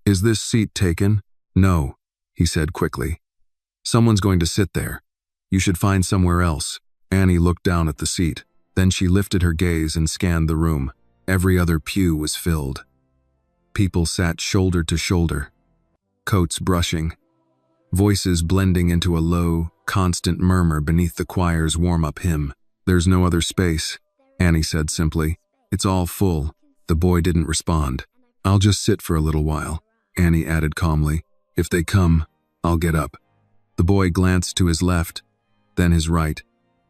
"Is this seat taken?" "No," he said quickly. "Someone's going to sit there. You should find somewhere else." Annie looked down at the seat. Then she lifted her gaze and scanned the room. Every other pew was filled. People sat shoulder to shoulder, coats brushing, voices blending into a low, constant murmur beneath the choir's warm-up hymn. "There's no other space," Annie said simply. "It's all full." The boy didn't respond. "I'll just sit for a little while," Annie added calmly. "If they come, I'll get up." The boy glanced to his left, then his right,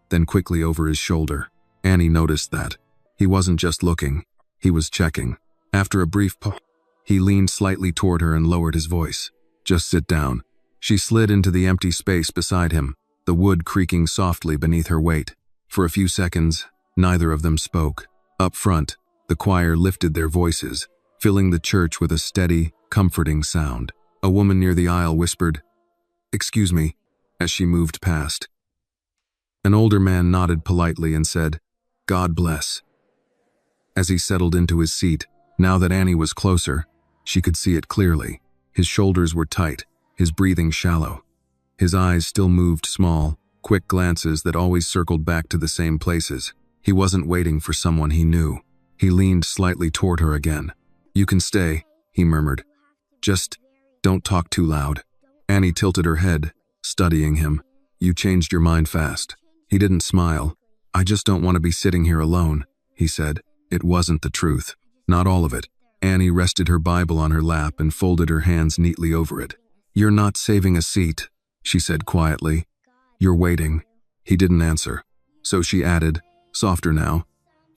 then quickly over his shoulder. Annie noticed that. He wasn't just looking, he was checking. After a brief pause, he leaned slightly toward her and lowered his voice. "Just sit down." She slid into the empty space beside him, the wood creaking softly beneath her weight. For a few seconds, neither of them spoke. Up front, the choir lifted their voices, filling the church with a steady, comforting sound. A woman near the aisle whispered, "Excuse me," as she moved past. An older man nodded politely and said, "God bless." As he settled into his seat, now that Annie was closer, she could see it clearly. His shoulders were tight, his breathing shallow. His eyes still moved small, quick glances that always circled back to the same places. He wasn't waiting for someone he knew. He leaned slightly toward her again. "You can stay," he murmured. "Just don't talk too loud." Annie tilted her head, studying him. "You changed your mind fast." He didn't smile. "I just don't want to be sitting here alone," he said. It wasn't the truth. Not all of it. Annie rested her Bible on her lap and folded her hands neatly over it. "You're not saving a seat," she said quietly. "You're waiting." He didn't answer. So she added, softer now,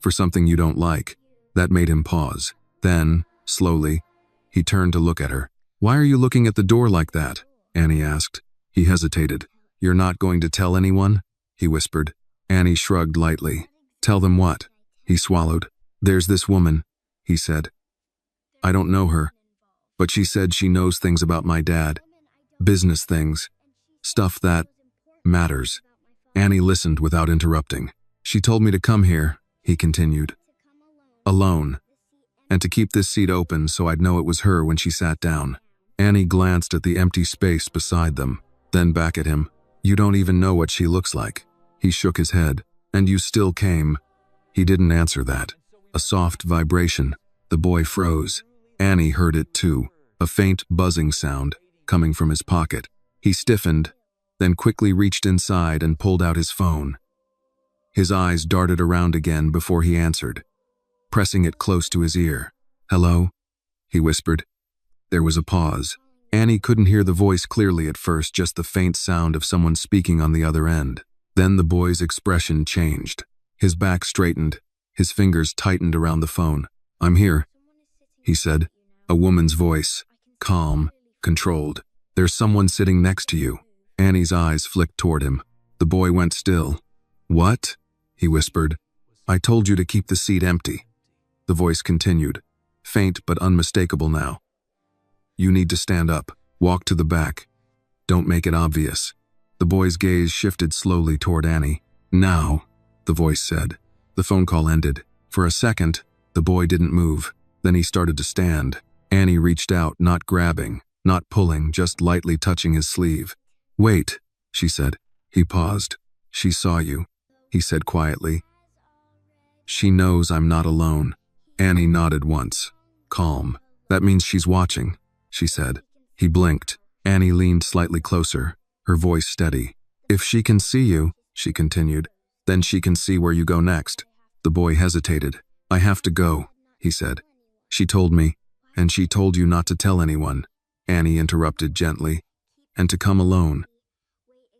"For something you don't like." That made him pause. Then, slowly, he turned to look at her. "Why are you looking at the door like that?" Annie asked. He hesitated. "You're not going to tell anyone?" he whispered. Annie shrugged lightly. "Tell them what?" He swallowed. "There's this woman," he said. "I don't know her, but she said she knows things about my dad. Business things. Stuff that matters." Annie listened without interrupting. "She told me to come here," he continued. "Alone. And to keep this seat open so I'd know it was her when she sat down." Annie glanced at the empty space beside them, then back at him. "You don't even know what she looks like." He shook his head. "And you still came." He didn't answer that. A soft vibration. The boy froze. Annie heard it too, a faint buzzing sound coming from his pocket. He stiffened, then quickly reached inside and pulled out his phone. His eyes darted around again before he answered, pressing it close to his ear. "Hello?" he whispered. There was a pause. Annie couldn't hear the voice clearly at first, just the faint sound of someone speaking on the other end. Then the boy's expression changed. His back straightened, his fingers tightened around the phone. "I'm here," he said. A woman's voice, calm, controlled. "There's someone sitting next to you." Annie's eyes flicked toward him. The boy went still. "What?" he whispered. "I told you to keep the seat empty." The voice continued, faint but unmistakable now. "You need to stand up. Walk to the back. Don't make it obvious." The boy's gaze shifted slowly toward Annie. "Now," the voice said. The phone call ended. For a second, the boy didn't move. Then he started to stand. Annie reached out, not grabbing, not pulling, just lightly touching his sleeve. "Wait," she said. He paused. "She saw you," he said quietly. "She knows I'm not alone." Annie nodded once. Calm. "That means she's watching," she said. He blinked. Annie leaned slightly closer, her voice steady. "If she can see you," she continued, "then she can see where you go next." The boy hesitated. "I have to go," he said. "She told me, and she told you not to tell anyone," Annie interrupted gently, "and to come alone,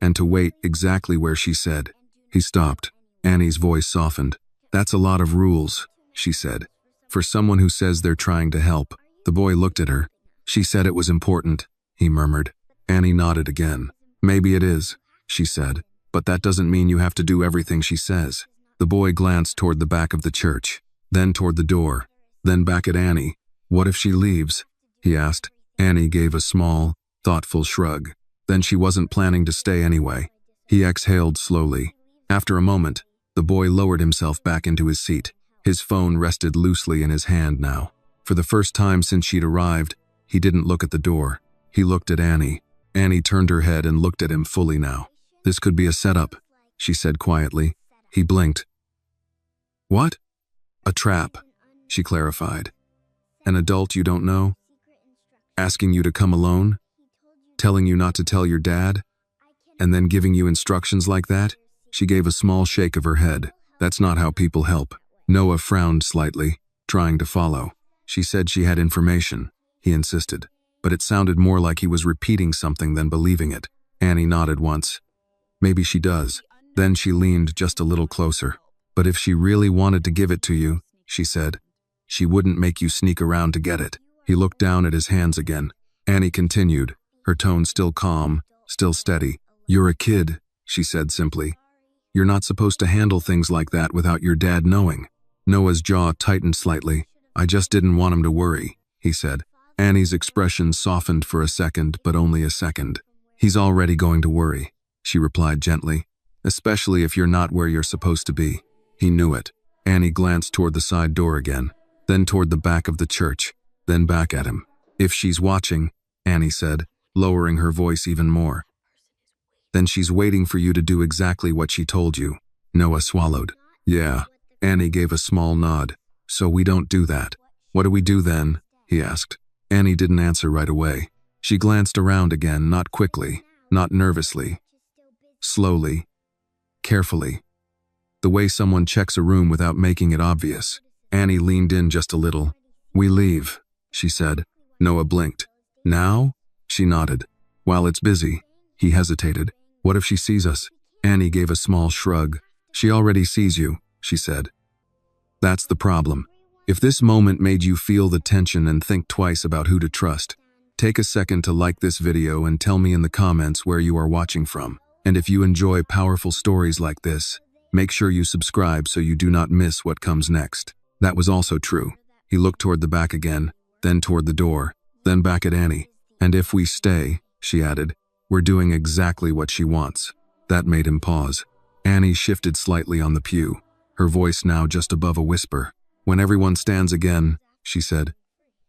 and to wait exactly where she said." He stopped. Annie's voice softened. "That's a lot of rules," she said. "For someone who says they're trying to help." The boy looked at her. "She said it was important," he murmured. Annie nodded again. "Maybe it is," she said, "but that doesn't mean you have to do everything she says." The boy glanced toward the back of the church, then toward the door, then back at Annie. "What if she leaves?" he asked. Annie gave a small, thoughtful shrug. Then she wasn't planning to stay anyway. He exhaled slowly. After a moment, the boy lowered himself back into his seat. His phone rested loosely in his hand now. For the first time since she'd arrived, He didn't look at the door. He looked at Annie. Annie turned her head and looked at him fully now. "This could be a setup," she said quietly. He blinked. "What?" "A trap," she clarified. "An adult you don't know? Asking you to come alone? Telling you not to tell your dad? And then giving you instructions like that?" She gave a small shake of her head. "That's not how people help." Noah frowned slightly, trying to follow. "She said she had information," he insisted, but it sounded more like he was repeating something than believing it. Annie nodded once. "Maybe she does." Then she leaned just a little closer. "But if she really wanted to give it to you," she said, "she wouldn't make you sneak around to get it." He looked down at his hands again. Annie continued, her tone still calm, still steady. "You're a kid," she said simply. "You're not supposed to handle things like that without your dad knowing." Noah's jaw tightened slightly. "I just didn't want him to worry," he said. Annie's expression softened for a second, but only a second. "He's already going to worry," she replied gently, "especially if you're not where you're supposed to be." He knew it. Annie glanced toward the side door again, then toward the back of the church, then back at him. "If she's watching," Annie said, lowering her voice even more, "then she's waiting for you to do exactly what she told you." Noah swallowed. "Yeah." Annie gave a small nod. "So we don't do that." "What do we do then?" he asked. Annie didn't answer right away. She glanced around again, not quickly, not nervously. Slowly, carefully. The way someone checks a room without making it obvious. Annie leaned in just a little. "We leave," she said. Noah blinked. "Now?" She nodded. "While it's busy." He hesitated. "What if she sees us?" Annie gave a small shrug. "She already sees you," she said. "That's the problem. If this moment made you feel the tension and think twice about who to trust, take a second to like this video and tell me in the comments where you are watching from. And if you enjoy powerful stories like this, make sure you subscribe so you do not miss what comes next." That was also true. He looked toward the back again, then toward the door, then back at Annie. "And if we stay," she added, "we're doing exactly what she wants." That made him pause. Annie shifted slightly on the pew, her voice now just above a whisper. "When everyone stands again," she said,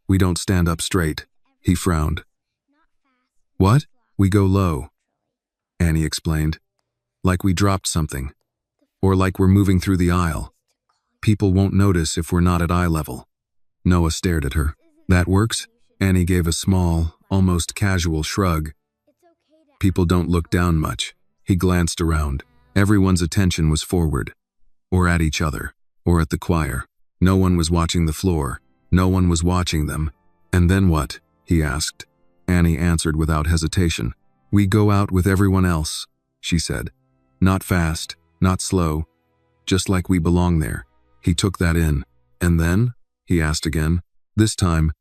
"we don't stand up straight." He frowned. "What?" "We go low," Annie explained. "Like we dropped something. Or like we're moving through the aisle. People won't notice if we're not at eye level." Noah stared at her. "That works?" Annie gave a small, almost casual shrug. "People don't look down much." He glanced around. Everyone's attention was forward, or at each other, or at the choir. No one was watching the floor. No one was watching them. "And then what?" he asked. Annie answered without hesitation. "We go out with everyone else," she said. "Not fast, not slow, just like we belong there." He took that in. "And then?" he asked again. This time,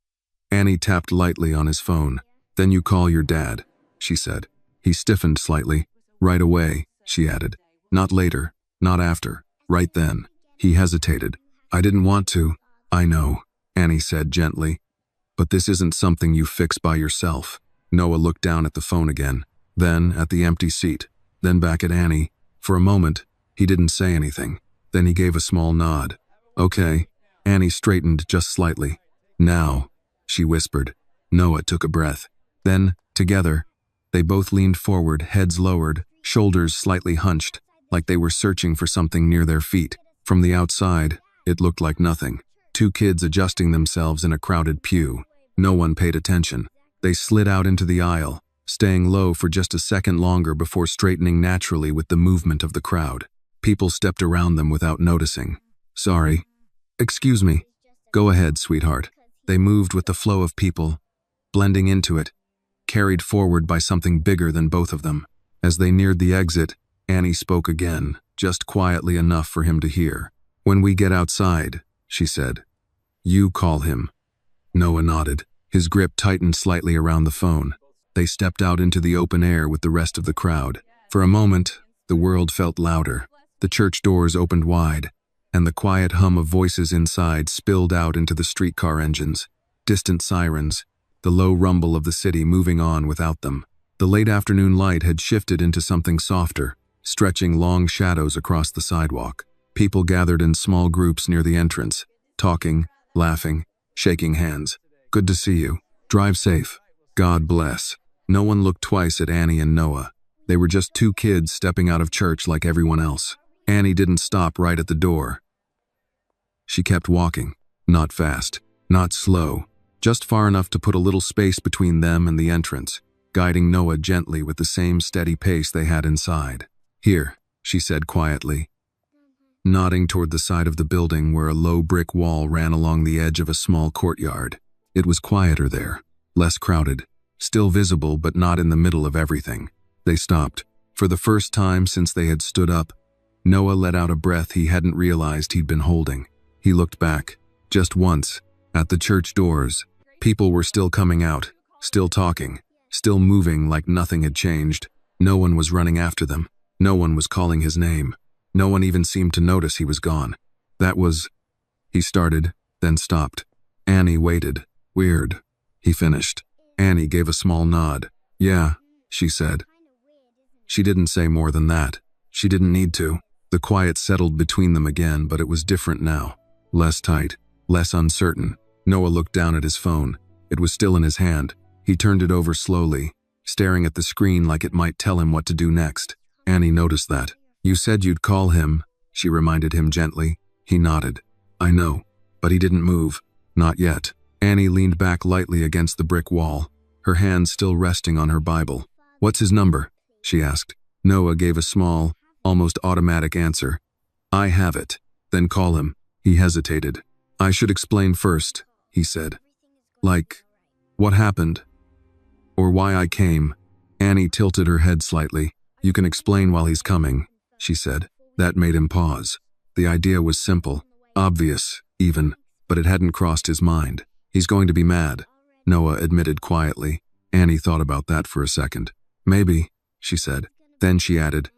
Annie tapped lightly on his phone. "Then you call your dad," she said. He stiffened slightly. "Right away," she added. "Not later, not after, right then." He hesitated. "I didn't want to." "I know," Annie said gently. "But this isn't something you fix by yourself." Noah looked down at the phone again, then at the empty seat, then back at Annie. For a moment, he didn't say anything. Then he gave a small nod. "Okay." Annie straightened just slightly. "Now," she whispered. Noah took a breath. Then, together, they both leaned forward, heads lowered, shoulders slightly hunched, like they were searching for something near their feet. From the outside, it looked like nothing. Two kids adjusting themselves in a crowded pew. No one paid attention. They slid out into the aisle, staying low for just a second longer before straightening naturally with the movement of the crowd. People stepped around them without noticing. "Sorry." "Excuse me." "Go ahead, sweetheart." They moved with the flow of people, blending into it, carried forward by something bigger than both of them. As they neared the exit, Annie spoke again, just quietly enough for him to hear. "When we get outside," she said, "you call him." Noah nodded. His grip tightened slightly around the phone. They stepped out into the open air with the rest of the crowd. For a moment, the world felt louder. The church doors opened wide, and the quiet hum of voices inside spilled out into the streetcar engines, distant sirens, the low rumble of the city moving on without them. The late afternoon light had shifted into something softer, stretching long shadows across the sidewalk. People gathered in small groups near the entrance, talking, laughing, shaking hands. "Good to see you," Drive safe. God bless. No one looked twice at Annie and Noah. They were just two kids stepping out of church like everyone else. Annie didn't stop right at the door. She kept walking. Not fast, not slow, just far enough to put a little space between them and the entrance, guiding Noah gently with the same steady pace they had inside. "Here," she said quietly, nodding toward the side of the building where a low brick wall ran along the edge of a small courtyard. It was quieter there, less crowded, still visible but not in the middle of everything. They stopped. For the first time since they had stood up, Noah let out a breath he hadn't realized he'd been holding. He looked back, just once, at the church doors. People were still coming out, still talking, still moving like nothing had changed. No one was running after them. No one was calling his name. No one even seemed to notice he was gone. That was... He started, then stopped. Annie waited. "Weird," he finished. Annie gave a small nod. "Yeah," she said. She didn't say more than that. She didn't need to. The quiet settled between them again, but it was different now. Less tight, less uncertain. Noah looked down at his phone. It was still in his hand. He turned it over slowly, staring at the screen like it might tell him what to do next. Annie noticed that. "You said you'd call him," she reminded him gently. He nodded. "I know." But he didn't move. Not yet. Annie leaned back lightly against the brick wall, her hand still resting on her Bible. "What's his number?" she asked. Noah gave a small, almost automatic answer. "I have it." "Then call him." He hesitated. "I should explain first," he said. "Like, what happened? Or why I came?" Annie tilted her head slightly. "You can explain while he's coming," she said. That made him pause. The idea was simple, obvious, even, but it hadn't crossed his mind. "He's going to be mad," Noah admitted quietly. Annie thought about that for a second. "Maybe," she said. Then she added,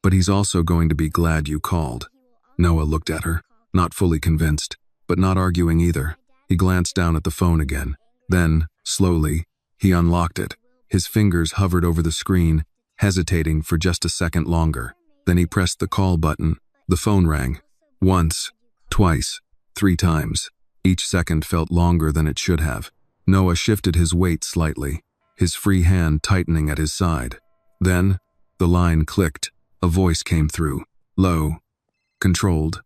"But he's also going to be glad you called." Noah looked at her, not fully convinced, but not arguing either. He glanced down at the phone again. Then, slowly, he unlocked it. His fingers hovered over the screen, hesitating for just a second longer. Then he pressed the call button. The phone rang. Once, twice, 3 times. Each second felt longer than it should have. Noah shifted his weight slightly, his free hand tightening at his side. Then, the line clicked. A voice came through. Low. Controlled.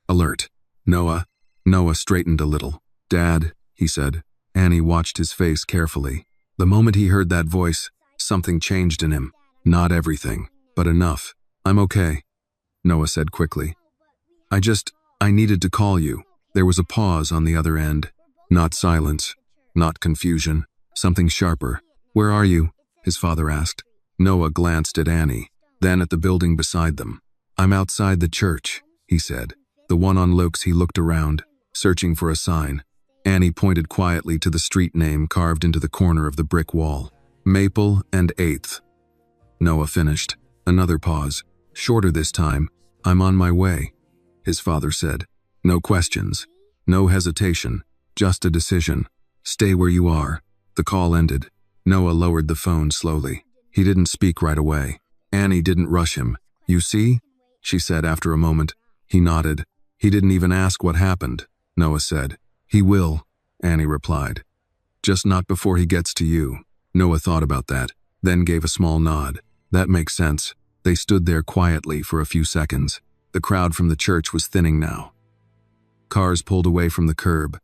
Alert. "Noah." Noah straightened a little. "Dad," he said. Annie watched his face carefully. The moment he heard that voice, something changed in him. Not everything, but enough. "I'm okay," Noah said quickly. I needed to call you." There was a pause on the other end. Not silence, not confusion, something sharper. "Where are you?" his father asked. Noah glanced at Annie, then at the building beside them. "I'm outside the church," he said. The one on Luke's. He looked around, searching for a sign. Annie pointed quietly to the street name carved into the corner of the brick wall. "Maple and 8th. Noah finished. Another pause. Shorter this time. "I'm on my way," his father said. No questions, no hesitation, just a decision. "Stay where you are." The call ended. Noah lowered the phone slowly. He didn't speak right away. Annie didn't rush him. "You see?" she said after a moment. He nodded. "He didn't even ask what happened," Noah said. "He will," Annie replied. "Just not before he gets to you." Noah thought about that, then gave a small nod. That makes sense. They stood there quietly for a few seconds. The crowd from the church was thinning now. Cars pulled away from the curb.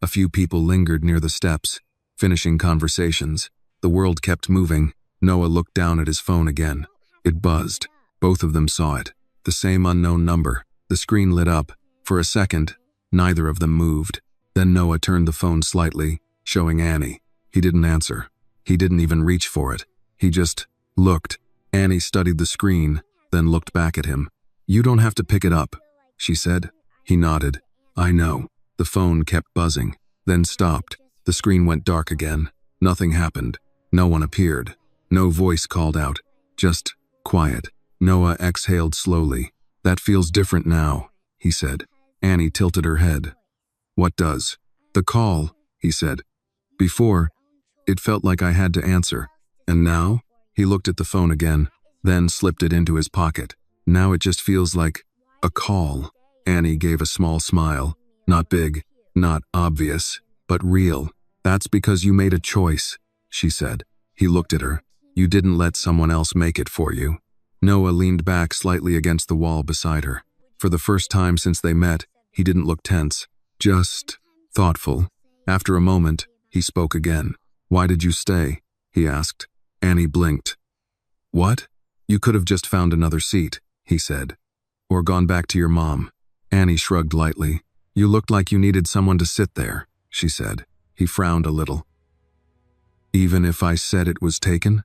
A few people lingered near the steps, finishing conversations. The world kept moving. Noah looked down at his phone again. It buzzed. Both of them saw it. The same unknown number. The screen lit up. For a second, neither of them moved. Then Noah turned the phone slightly, showing Annie. He didn't answer. He didn't even reach for it. He just looked. Annie studied the screen, then looked back at him. "You don't have to pick it up," she said. He nodded. "I know." The phone kept buzzing, then stopped. The screen went dark again. Nothing happened. No one appeared. No voice called out. Just quiet. Noah exhaled slowly. "That feels different now," he said. Annie tilted her head. "What does?" "The call," he said. "Before, it felt like I had to answer. And now?" He looked at the phone again, then slipped it into his pocket. "Now it just feels like a call." Annie gave a small smile. Not big, not obvious, but real. That's because you made a choice, she said. He looked at her. You didn't let someone else make it for you. Noah leaned back slightly against the wall beside her. For the first time since they met, he didn't look tense, just thoughtful. After a moment, he spoke again. Why did you stay? He asked. Annie blinked. What? You could have just found another seat, he said. Or gone back to your mom. Annie shrugged lightly. You looked like you needed someone to sit there, she said. He frowned a little. Even if I said it was taken?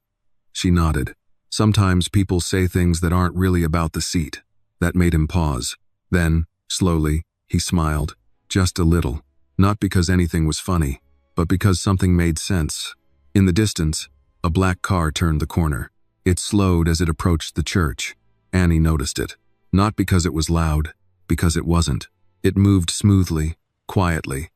She nodded. Sometimes people say things that aren't really about the seat. That made him pause. Then, slowly, he smiled. Just a little. Not because anything was funny, but because something made sense. In the distance, a black car turned the corner. It slowed as it approached the church. Annie noticed it. Not because it was loud, because it wasn't. It moved smoothly, quietly,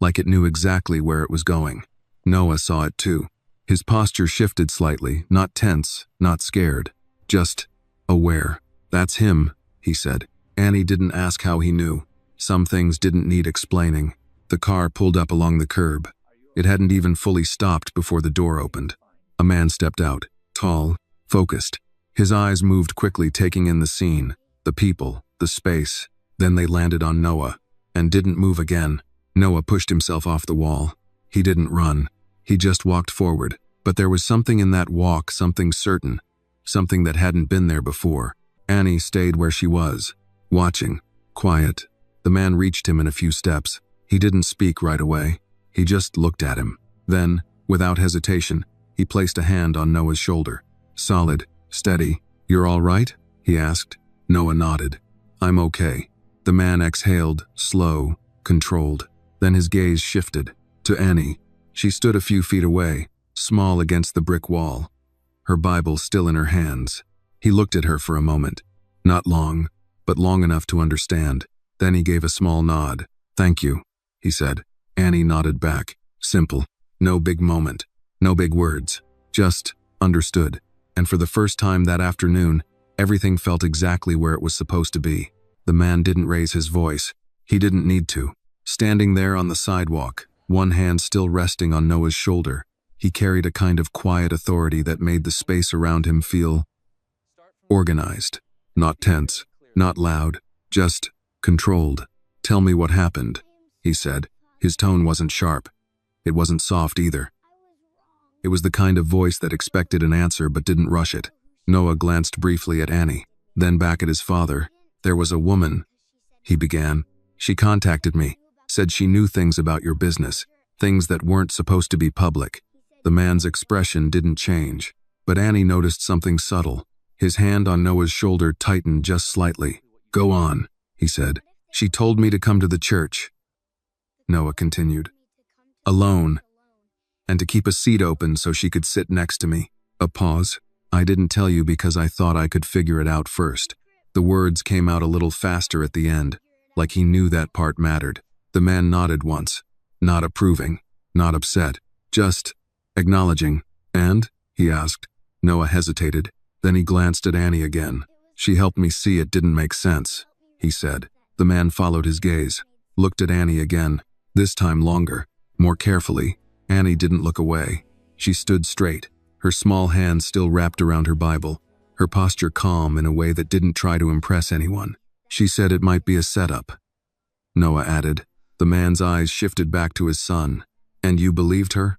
like it knew exactly where it was going. Noah saw it too. His posture shifted slightly, not tense, not scared, just aware. That's him, he said. Annie didn't ask how he knew. Some things didn't need explaining. The car pulled up along the curb. It hadn't even fully stopped before the door opened. A man stepped out, tall, focused. His eyes moved quickly, taking in the scene, the people, the space. Then they landed on Noah, and didn't move again. Noah pushed himself off the wall. He didn't run. He just walked forward. But there was something in that walk, something certain, something that hadn't been there before. Annie stayed where she was, watching, quiet. The man reached him in a few steps. He didn't speak right away. He just looked at him. Then, without hesitation, he placed a hand on Noah's shoulder. Solid, steady. You're all right? He asked. Noah nodded. I'm okay. The man exhaled, slow, controlled. Then his gaze shifted to Annie. She stood a few feet away, small against the brick wall, her Bible still in her hands. He looked at her for a moment. Not long, but long enough to understand. Then he gave a small nod. Thank you, he said. Annie nodded back. Simple. No big moment. No big words. Just understood. And for the first time that afternoon, everything felt exactly where it was supposed to be. The man didn't raise his voice. He didn't need to. Standing there on the sidewalk, one hand still resting on Noah's shoulder, he carried a kind of quiet authority that made the space around him feel organized. Not tense, not loud, just controlled. Tell me what happened, he said. His tone wasn't sharp. It wasn't soft either. It was the kind of voice that expected an answer but didn't rush it. Noah glanced briefly at Annie, then back at his father. There was a woman, he began. She contacted me, said she knew things about your business, things that weren't supposed to be public. The man's expression didn't change, but Annie noticed something subtle. His hand on Noah's shoulder tightened just slightly. Go on, he said. She told me to come to the church, Noah continued. Alone, and to keep a seat open so she could sit next to me. A pause. I didn't tell you because I thought I could figure it out first. The words came out a little faster at the end, like he knew that part mattered. The man nodded once, not approving, not upset, just acknowledging. And? He asked. Noah hesitated. Then he glanced at Annie again. She helped me see it didn't make sense, he said. The man followed his gaze, looked at Annie again, this time longer, more carefully. Annie didn't look away. She stood straight, her small hand still wrapped around her Bible, her posture calm in a way that didn't try to impress anyone. She said it might be a setup, Noah added. The man's eyes shifted back to his son. And you believed her?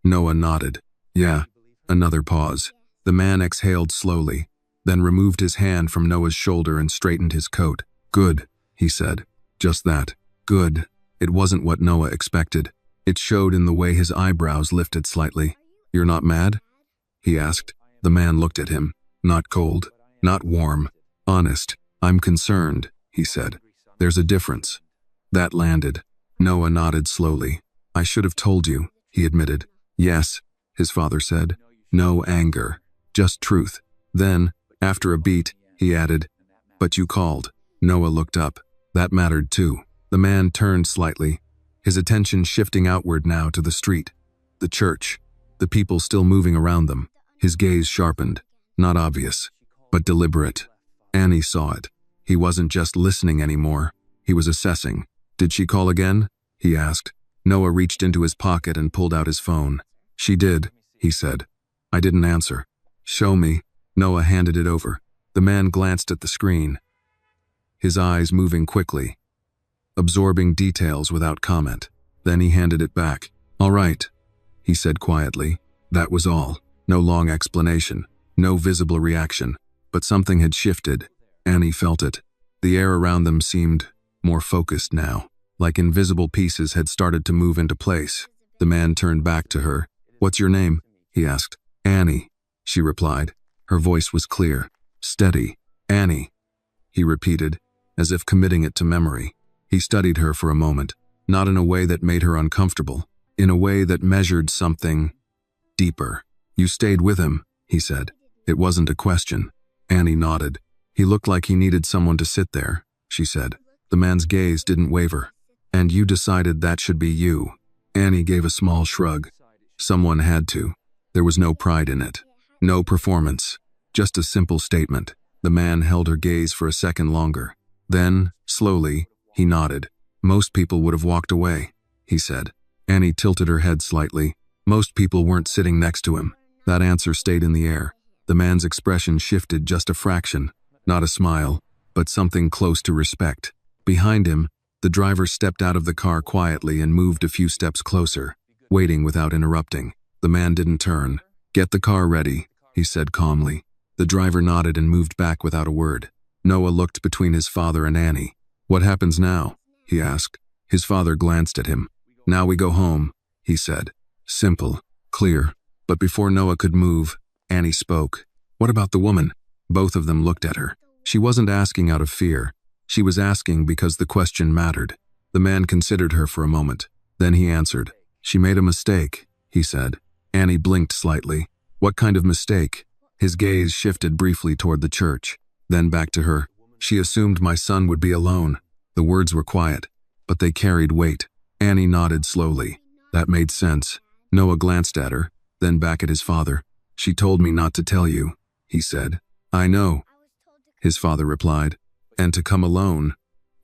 Noah nodded. Yeah. Another pause. The man exhaled slowly, then removed his hand from Noah's shoulder and straightened his coat. Good, he said. Just that. Good. It wasn't what Noah expected. It showed in the way his eyebrows lifted slightly. You're not mad? He asked. The man looked at him. Not cold, not warm. Honest. I'm concerned, he said. There's a difference. That landed. Noah nodded slowly. I should have told you, he admitted. Yes, his father said. No anger, just truth. Then, after a beat, he added, but you called. Noah looked up. That mattered too. The man turned slightly, his attention shifting outward now to the street, the church, the people still moving around them. His gaze sharpened, not obvious, but deliberate. Annie saw it. He wasn't just listening anymore. He was assessing. Did she call again? He asked. Noah reached into his pocket and pulled out his phone. "She did," he said. "I didn't answer." "Show me." Noah handed it over. The man glanced at the screen, his eyes moving quickly, absorbing details without comment. Then he handed it back. "All right," he said quietly. That was all. No long explanation, no visible reaction. But something had shifted. Annie felt it. The air around them seemed more focused now, like invisible pieces had started to move into place. The man turned back to her. "What's your name?" he asked. "Annie," she replied. Her voice was clear, steady. "Annie," he repeated, as if committing it to memory. He studied her for a moment, not in a way that made her uncomfortable, in a way that measured something deeper. "You stayed with him," he said. It wasn't a question. Annie nodded. "He looked like he needed someone to sit there," she said. The man's gaze didn't waver. "And you decided that should be you." Annie gave a small shrug. Someone had to. There was no pride in it. No performance. Just a simple statement. The man held her gaze for a second longer. Then, slowly, he nodded. "Most people would have walked away," he said. Annie tilted her head slightly. Most people weren't sitting next to him. That answer stayed in the air. The man's expression shifted just a fraction. Not a smile, but something close to respect. Behind him, the driver stepped out of the car quietly and moved a few steps closer, waiting without interrupting. The man didn't turn. "Get the car ready," he said calmly. The driver nodded and moved back without a word. Noah looked between his father and Annie. "What happens now?" he asked. His father glanced at him. "Now we go home," he said. Simple, clear. But before Noah could move, Annie spoke. "What about the woman?" Both of them looked at her. She wasn't asking out of fear. She was asking because the question mattered. The man considered her for a moment. Then he answered. "She made a mistake," he said. Annie blinked slightly. "What kind of mistake?" His gaze shifted briefly toward the church, then back to her. "She assumed my son would be alone." The words were quiet, but they carried weight. Annie nodded slowly. That made sense. Noah glanced at her, then back at his father. "She told me not to tell you," he said. "I know," his father replied. "And to come alone."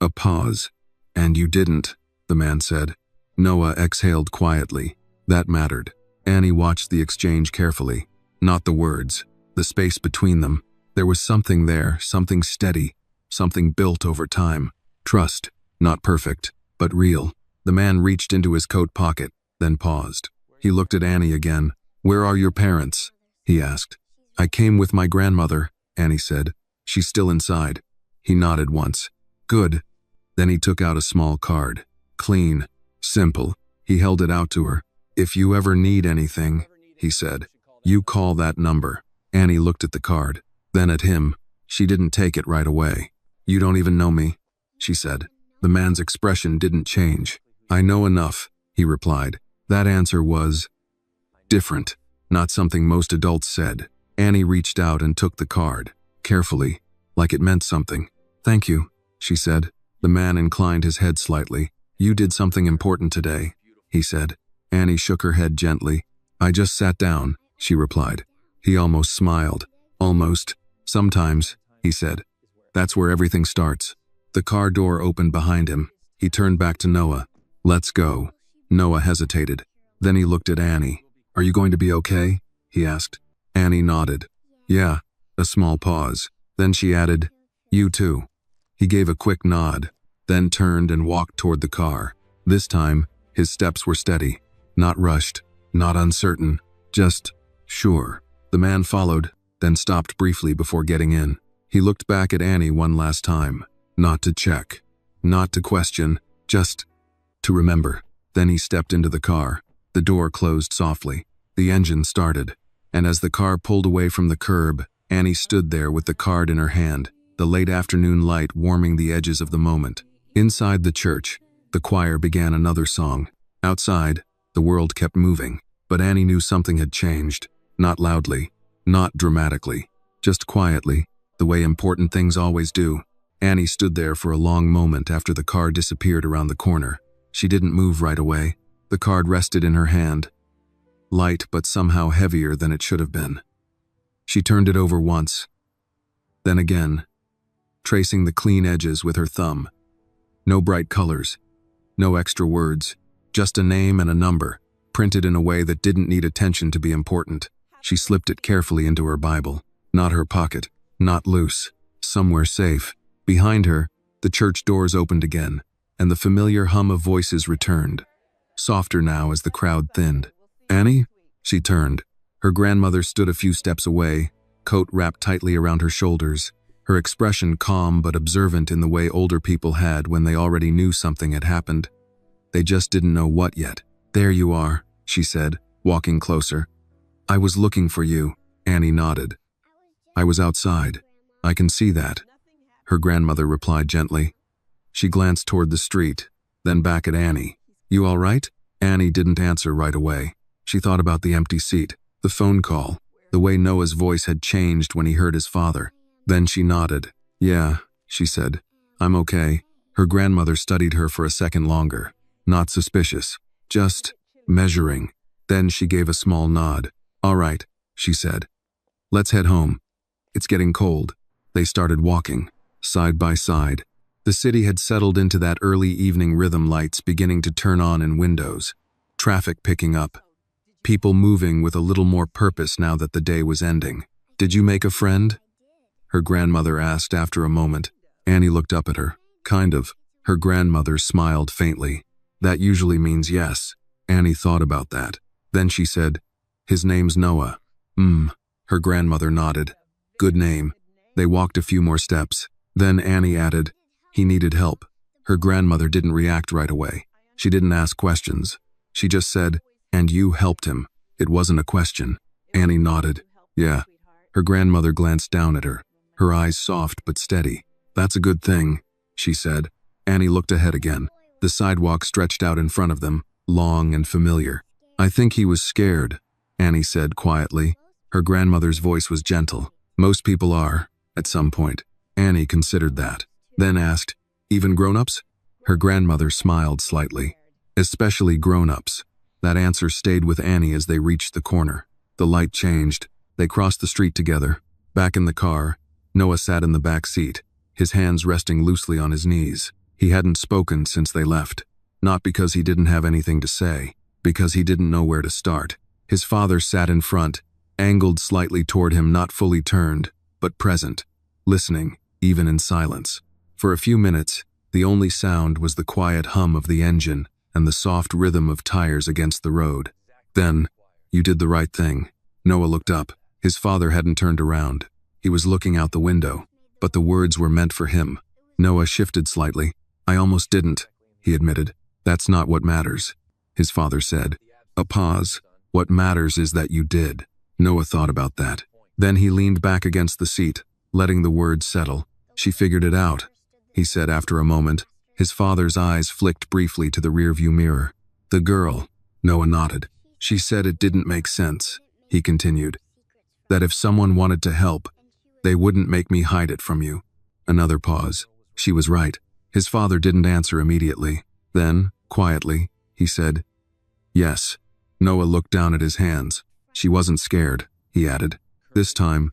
A pause. "And you didn't," the man said. Noah exhaled quietly. That mattered. Annie watched the exchange carefully. Not the words, the space between them. There was something there, something steady, something built over time. Trust, not perfect, but real. The man reached into his coat pocket, then paused. He looked at Annie again. "Where are your parents?" he asked. "I came with my grandmother," Annie said. "She's still inside." He nodded once. "Good." Then he took out a small card. Clean, simple. He held it out to her. "If you ever need anything," he said, "you call that number." Annie looked at the card, then at him. She didn't take it right away. "You don't even know me," she said. The man's expression didn't change. "I know enough," he replied. That answer was different, not something most adults said. Annie reached out and took the card, carefully, like it meant something. "Thank you," she said. The man inclined his head slightly. "You did something important today," he said. Annie shook her head gently. "I just sat down," she replied. He almost smiled. "Almost. Sometimes," he said. "That's where everything starts." The car door opened behind him. He turned back to Noah. "Let's go." Noah hesitated. Then he looked at Annie. "Are you going to be okay?" he asked. Annie nodded. "Yeah." A small pause. Then she added, "You too." He gave a quick nod, then turned and walked toward the car. This time, his steps were steady. Not rushed, not uncertain, just sure. The man followed, then stopped briefly before getting in. He looked back at Annie one last time. Not to check, not to question, just to remember. Then he stepped into the car. The door closed softly. The engine started. And as the car pulled away from the curb, Annie stood there with the card in her hand, the late afternoon light warming the edges of the moment. Inside the church, the choir began another song. Outside, the world kept moving, but Annie knew something had changed. Not loudly, not dramatically, just quietly, the way important things always do. Annie stood there for a long moment after the car disappeared around the corner. She didn't move right away. The card rested in her hand, light but somehow heavier than it should have been. She turned it over once, then again, tracing the clean edges with her thumb. No bright colors, no extra words, Just a name and a number, printed in a way that didn't need attention to be important. She slipped it carefully into her Bible. Not her pocket, not loose, somewhere safe. Behind her, the church doors opened again, and the familiar hum of voices returned, softer now as the crowd thinned. "Annie?" She turned. Her grandmother stood a few steps away, coat wrapped tightly around her shoulders, her expression calm but observant in the way older people had when they already knew something had happened. They just didn't know what yet. "There you are," she said, walking closer. "I was looking for you." Annie nodded. "I was outside. I can see that," her grandmother replied gently. She glanced toward the street, then back at Annie. "You all right?" Annie didn't answer right away. She thought about the empty seat, the phone call, the way Noah's voice had changed when he heard his father. Then she nodded. "Yeah," she said. "I'm okay." Her grandmother studied her for a second longer. Not suspicious, just measuring. Then she gave a small nod. "All right," she said. "Let's head home. It's getting cold." They started walking, side by side. The city had settled into that early evening rhythm, lights beginning to turn on in windows, traffic picking up, people moving with a little more purpose now that the day was ending. "Did you make a friend?" her grandmother asked after a moment. Annie looked up at her. "Kind of." Her grandmother smiled faintly. "That usually means yes." Annie thought about that. Then she said, "His name's Noah." Her grandmother nodded. "Good name." They walked a few more steps. Then Annie added, "He needed help." Her grandmother didn't react right away. She didn't ask questions. She just said, "And you helped him." It wasn't a question. Annie nodded. "Yeah." Her grandmother glanced down at her, her eyes soft but steady. "That's a good thing," she said. Annie looked ahead again. The sidewalk stretched out in front of them, long and familiar. "I think he was scared," Annie said quietly. Her grandmother's voice was gentle. "Most people are, at some point." Annie considered that, then asked, "Even grown-ups?" Her grandmother smiled slightly. "Especially grown-ups." That answer stayed with Annie as they reached the corner. The light changed. They crossed the street together. Back in the car, Noah sat in the back seat, his hands resting loosely on his knees. He hadn't spoken since they left. Not because he didn't have anything to say, because he didn't know where to start. His father sat in front, angled slightly toward him, not fully turned, but present, listening, even in silence. For a few minutes, the only sound was the quiet hum of the engine and the soft rhythm of tires against the road. Then, "You did the right thing." Noah looked up. His father hadn't turned around. He was looking out the window, but the words were meant for him. Noah shifted slightly. "I almost didn't," he admitted. "That's not what matters," his father said. A pause. "What matters is that you did." Noah thought about that. Then he leaned back against the seat, letting the words settle. "She figured it out," he said after a moment. His father's eyes flicked briefly to the rearview mirror. "The girl," Noah nodded. "She said it didn't make sense," he continued. "That if someone wanted to help, they wouldn't make me hide it from you." Another pause. She was right. His father didn't answer immediately. Then, quietly, he said, "Yes." Noah looked down at his hands. "She wasn't scared," he added. This time,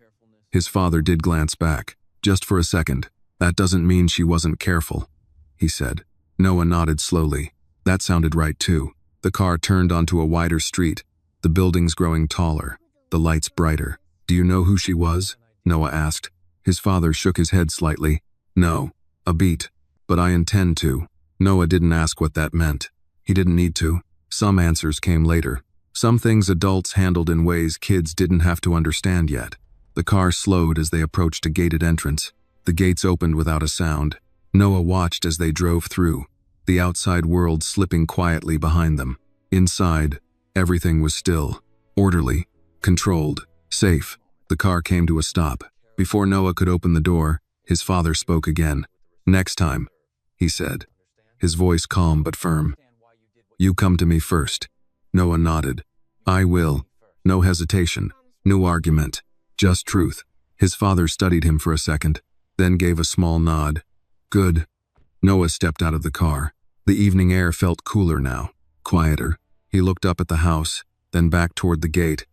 his father did glance back, just for a second. "That doesn't mean she wasn't careful," he said. Noah nodded slowly. That sounded right too. The car turned onto a wider street, the buildings growing taller, the lights brighter. "Do you know who she was?" Noah asked. His father shook his head slightly. "No, a beat, but I intend to." Noah didn't ask what that meant. He didn't need to. Some answers came later. Some things adults handled in ways kids didn't have to understand yet. The car slowed as they approached a gated entrance. The gates opened without a sound. Noah watched as they drove through, the outside world slipping quietly behind them. Inside, everything was still, orderly, controlled, safe. The car came to a stop. Before Noah could open the door, his father spoke again. "Next time," he said, his voice calm but firm. "You come to me first." Noah nodded. "I will." No hesitation, no argument, just truth. His father studied him for a second, then gave a small nod. "Good." Noah stepped out of the car. The evening air felt cooler now, quieter. He looked up at the house, then back toward the gate.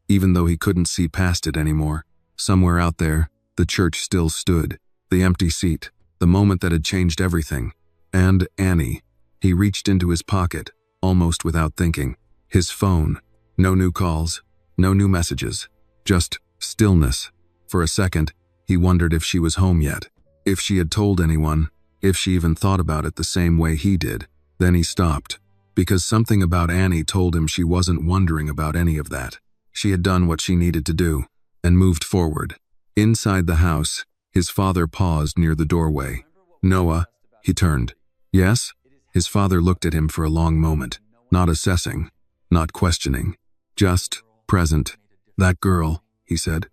Even though he couldn't see past it anymore, somewhere out there, the church still stood. The empty seat, the moment that had changed everything. And Annie. He reached into his pocket, almost without thinking. His phone. No new calls, no new messages. Just stillness. For a second, he wondered if she was home yet. If she had told anyone, if she even thought about it the same way he did. Then he stopped, because something about Annie told him she wasn't wondering about any of that. She had done what she needed to do, and moved forward. Inside the house, his father paused near the doorway. "Noah," he turned. "Yes?" His father looked at him for a long moment, not assessing, not questioning, just present. "That girl," he said.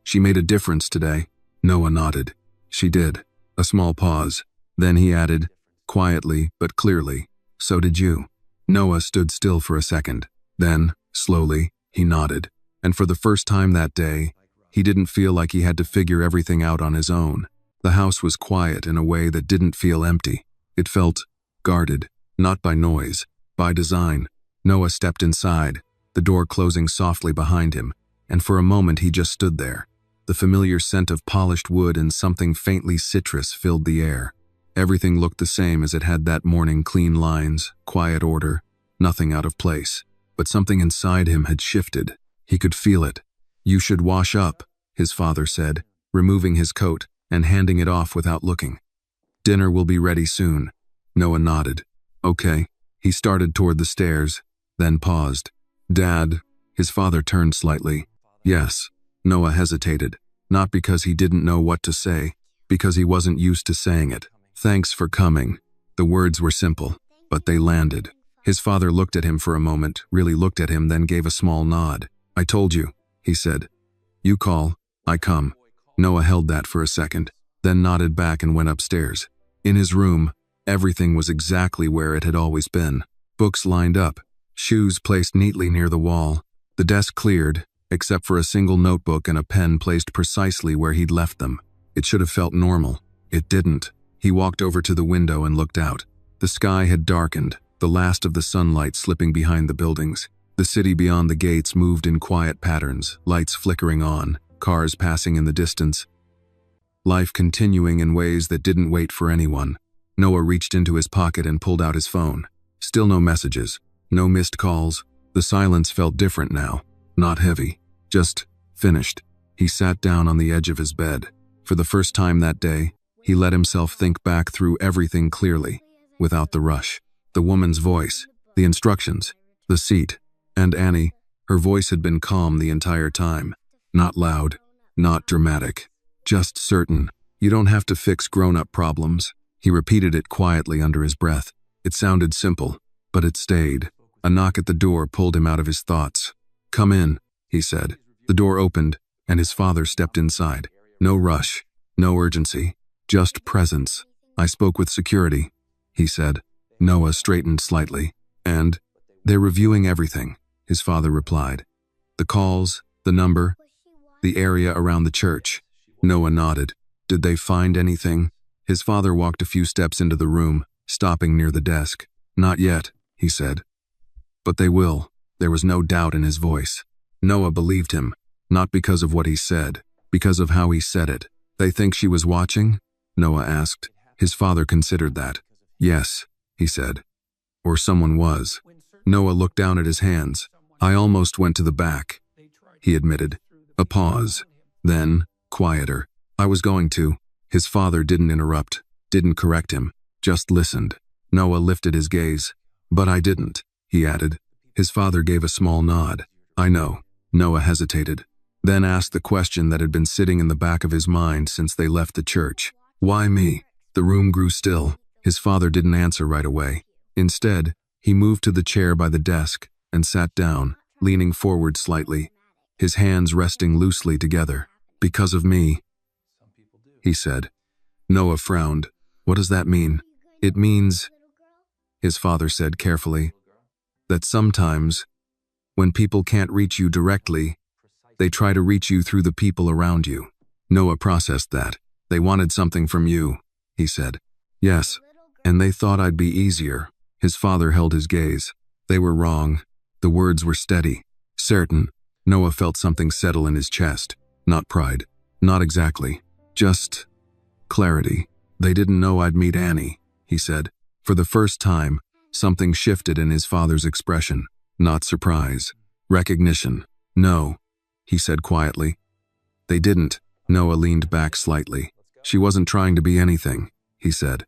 "She made a difference today." Noah nodded. "She did." A small pause. Then he added, quietly but clearly, "So did you." Noah stood still for a second. Then, slowly, he nodded. And for the first time that day, he didn't feel like he had to figure everything out on his own. The house was quiet in a way that didn't feel empty. It felt guarded, not by noise, by design. Noah stepped inside, the door closing softly behind him, and for a moment he just stood there. The familiar scent of polished wood and something faintly citrus filled the air. Everything looked the same as it had that morning: clean lines, quiet order, nothing out of place. But something inside him had shifted. He could feel it. "You should wash up," his father said, removing his coat and handing it off without looking. "Dinner will be ready soon." Noah nodded. "Okay." He started toward the stairs, then paused. "Dad," his father turned slightly. "Yes." Noah hesitated, not because he didn't know what to say, because he wasn't used to saying it. "Thanks for coming." The words were simple, but they landed. His father looked at him for a moment, really looked at him, then gave a small nod. "I told you," he said. "You call, I come." Noah held that for a second, then nodded back and went upstairs. In his room, everything was exactly where it had always been. Books lined up, shoes placed neatly near the wall, the desk cleared, except for a single notebook and a pen placed precisely where he'd left them. It should have felt normal. It didn't. He walked over to the window and looked out. The sky had darkened, the last of the sunlight slipping behind the buildings. The city beyond the gates moved in quiet patterns, lights flickering on, cars passing in the distance. Life continuing in ways that didn't wait for anyone. Noah reached into his pocket and pulled out his phone. Still no messages, no missed calls. The silence felt different now, not heavy, just finished. He sat down on the edge of his bed. For the first time that day, he let himself think back through everything clearly, without the rush. The woman's voice, the instructions, the seat, and Annie. Her voice had been calm the entire time. Not loud, not dramatic, just certain. "You don't have to fix grown-up problems." He repeated it quietly under his breath. It sounded simple, but it stayed. A knock at the door pulled him out of his thoughts. "Come in," he said. The door opened, and his father stepped inside. No rush, no urgency, just presence. "I spoke with security," he said. Noah straightened slightly. "And?" "They're reviewing everything," his father replied. "The calls, the number, the area around the church." Noah nodded. "Did they find anything?" His father walked a few steps into the room, stopping near the desk. "Not yet," he said. "But they will." There was no doubt in his voice. Noah believed him, not because of what he said, because of how he said it. "They think she was watching?" Noah asked. His father considered that. "Yes," he said. "Or someone was." Noah looked down at his hands. "I almost went to the back," he admitted. A pause. Then, quieter. "I was going to." His father didn't interrupt, didn't correct him, just listened. Noah lifted his gaze. "But I didn't," he added. His father gave a small nod. "I know." Noah hesitated, then asked the question that had been sitting in the back of his mind since they left the church. "Why me?" The room grew still. His father didn't answer right away. Instead, he moved to the chair by the desk and sat down, leaning forward slightly, his hands resting loosely together. "Because of me," he said. Noah frowned. "What does that mean?" "It means," his father said carefully, "that sometimes, when people can't reach you directly, they try to reach you through the people around you." Noah processed that. "They wanted something from you," he said. "Yes, and they thought I'd be easier." His father held his gaze. "They were wrong." The words were steady, certain. Noah felt something settle in his chest. Not pride. Not exactly. Just clarity. "They didn't know I'd meet Annie," he said. "For the first time, Something shifted in his father's expression. Not surprise. Recognition. No, he said quietly. They didn't. Noah leaned back slightly. She wasn't trying to be anything, he said.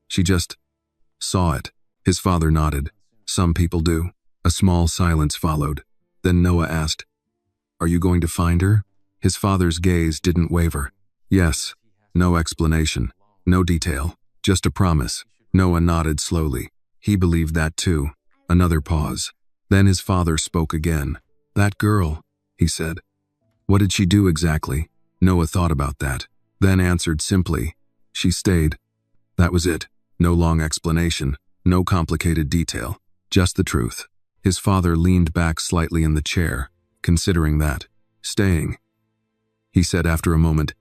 She just saw it. His father nodded. Some people do. A small silence followed. Then Noah asked, "Are you going to find her?" His father's gaze didn't waver. Yes. No explanation. No detail. Just a promise. Noah nodded slowly. He believed that too. Another pause. Then his father spoke again. "That girl," he said. "What did she do exactly?" Noah thought about that, then answered simply, "She stayed." That was it. No long explanation, no complicated detail, just the truth. His father leaned back slightly in the chair, considering that. "Staying," he said after a moment,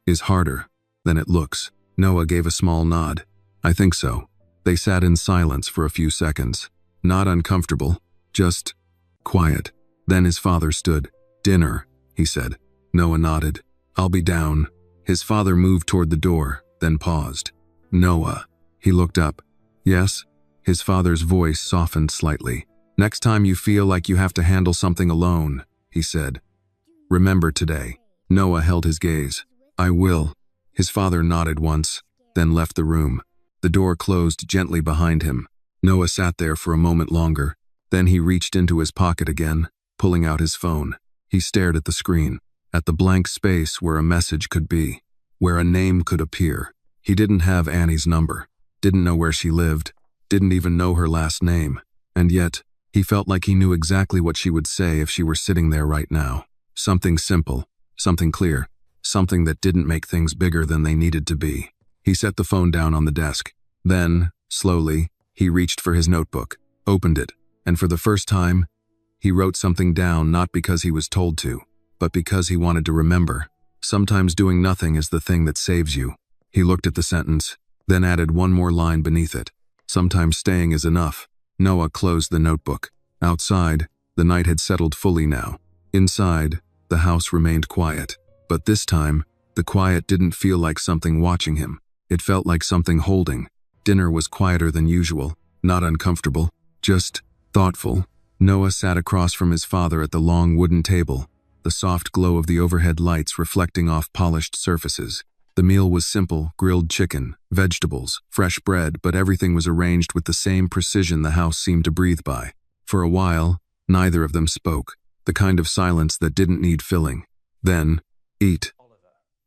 "is harder than it looks." Noah gave a small nod. "I think so." They sat in silence for a few seconds. Not uncomfortable, just quiet. Then his father stood. "Dinner," he said. Noah nodded. "I'll be down." His father moved toward the door, then paused. "Noah." He looked up. "Yes?" His father's voice softened slightly. "Next time you feel like you have to handle something alone," he said, "remember today." Noah held his gaze. "I will." His father nodded once, then left the room. The door closed gently behind him. Noah sat there for a moment longer. Then he reached into his pocket again, pulling out his phone. He stared at the screen, at the blank space where a message could be, where a name could appear. He didn't have Annie's number, didn't know where she lived, didn't even know her last name. And yet, he felt like he knew exactly what she would say if she were sitting there right now. Something simple, something clear, something that didn't make things bigger than they needed to be. He set the phone down on the desk. Then, slowly, he reached for his notebook, opened it, and for the first time, he wrote something down not because he was told to, but because he wanted to remember. Sometimes doing nothing is the thing that saves you. He looked at the sentence, then added one more line beneath it. Sometimes staying is enough. Noah closed the notebook. Outside, the night had settled fully now. Inside, the house remained quiet. But this time, the quiet didn't feel like something watching him. It felt like something holding. Dinner was quieter than usual, not uncomfortable, just thoughtful. Noah sat across from his father at the long wooden table, the soft glow of the overhead lights reflecting off polished surfaces. The meal was simple: grilled chicken, vegetables, fresh bread, but everything was arranged with the same precision the house seemed to breathe by. For a while, neither of them spoke, the kind of silence that didn't need filling. Then, "Eat,"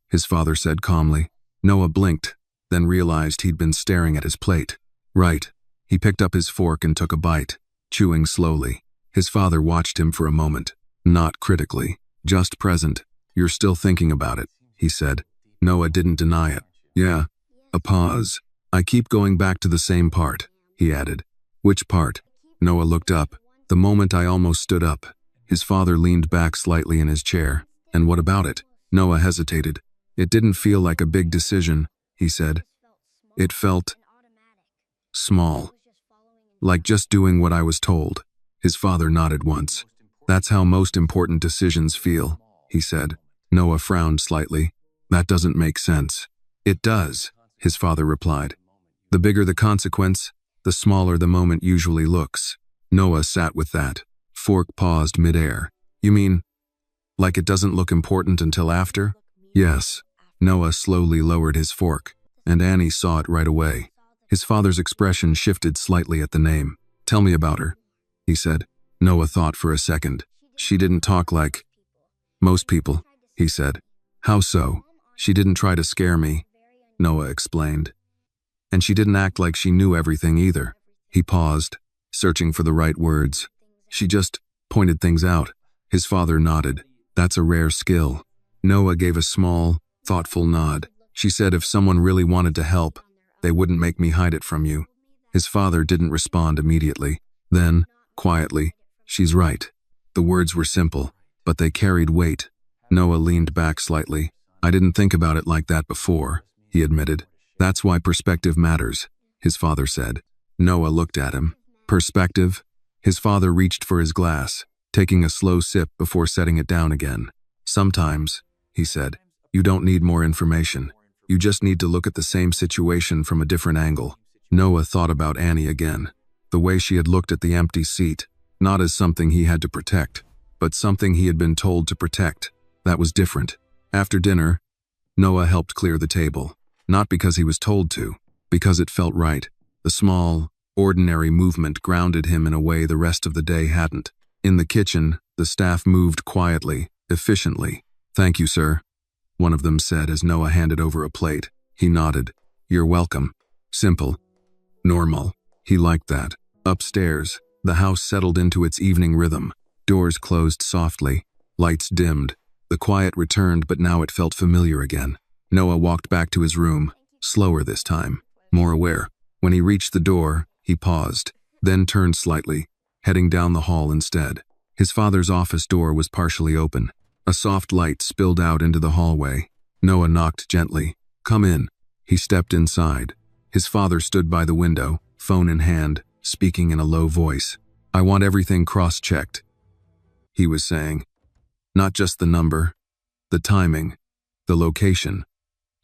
his father said calmly. Noah blinked, then realized he'd been staring at his plate. Right. He picked up his fork and took a bite, chewing slowly. His father watched him for a moment, not critically, just present. "You're still thinking about it," he said. Noah didn't deny it. "Yeah." A pause. "I keep going back to the same part," he added. "Which part?" Noah looked up. "The moment I almost stood up." His father leaned back slightly in his chair. "And what about it?" Noah hesitated. "It didn't feel like a big decision," he said. "It felt small. Like just doing what I was told." His father nodded once. "That's how most important decisions feel," he said. Noah frowned slightly. "That doesn't make sense." "It does," his father replied. "The bigger the consequence, the smaller the moment usually looks." Noah sat with that. Fork paused midair. "You mean, like it doesn't look important until after?" "Yes." Noah slowly lowered his fork, and Annie saw it right away. His father's expression shifted slightly at the name. "Tell me about her," he said. Noah thought for a second. "She didn't talk like most people," he said. "How so?" "She didn't try to scare me," Noah explained. "And she didn't act like she knew everything either." He paused, searching for the right words. "She just pointed things out." His father nodded. "That's a rare skill." Noah gave a small, thoughtful nod. "She said if someone really wanted to help, they wouldn't make me hide it from you." His father didn't respond immediately. Then, quietly, "She's right." The words were simple, but they carried weight. Noah leaned back slightly. "I didn't think about it like that before," he admitted. "That's why perspective matters," his father said. Noah looked at him. "Perspective?" His father reached for his glass, taking a slow sip before setting it down again. "Sometimes," he said, "you don't need more information. You just need to look at the same situation from a different angle." Noah thought about Annie again. The way she had looked at the empty seat, not as something he had to protect, but something he had been told to protect. That was different. After dinner, Noah helped clear the table, not because he was told to, because it felt right. The small, ordinary movement grounded him in a way the rest of the day hadn't. In the kitchen, the staff moved quietly, efficiently. "Thank you, sir," one of them said as Noah handed over a plate. He nodded. "You're welcome." Simple. Normal. He liked that. Upstairs, the house settled into its evening rhythm. Doors closed softly. Lights dimmed. The quiet returned, but now it felt familiar again. Noah walked back to his room, slower this time, more aware. When he reached the door, he paused, then turned slightly, heading down the hall instead. His father's office door was partially open. A soft light spilled out into the hallway. Noah knocked gently. "Come in." He stepped inside. His father stood by the window, phone in hand, speaking in a low voice. "I want everything cross-checked," he was saying. Not just the number, the timing, the location.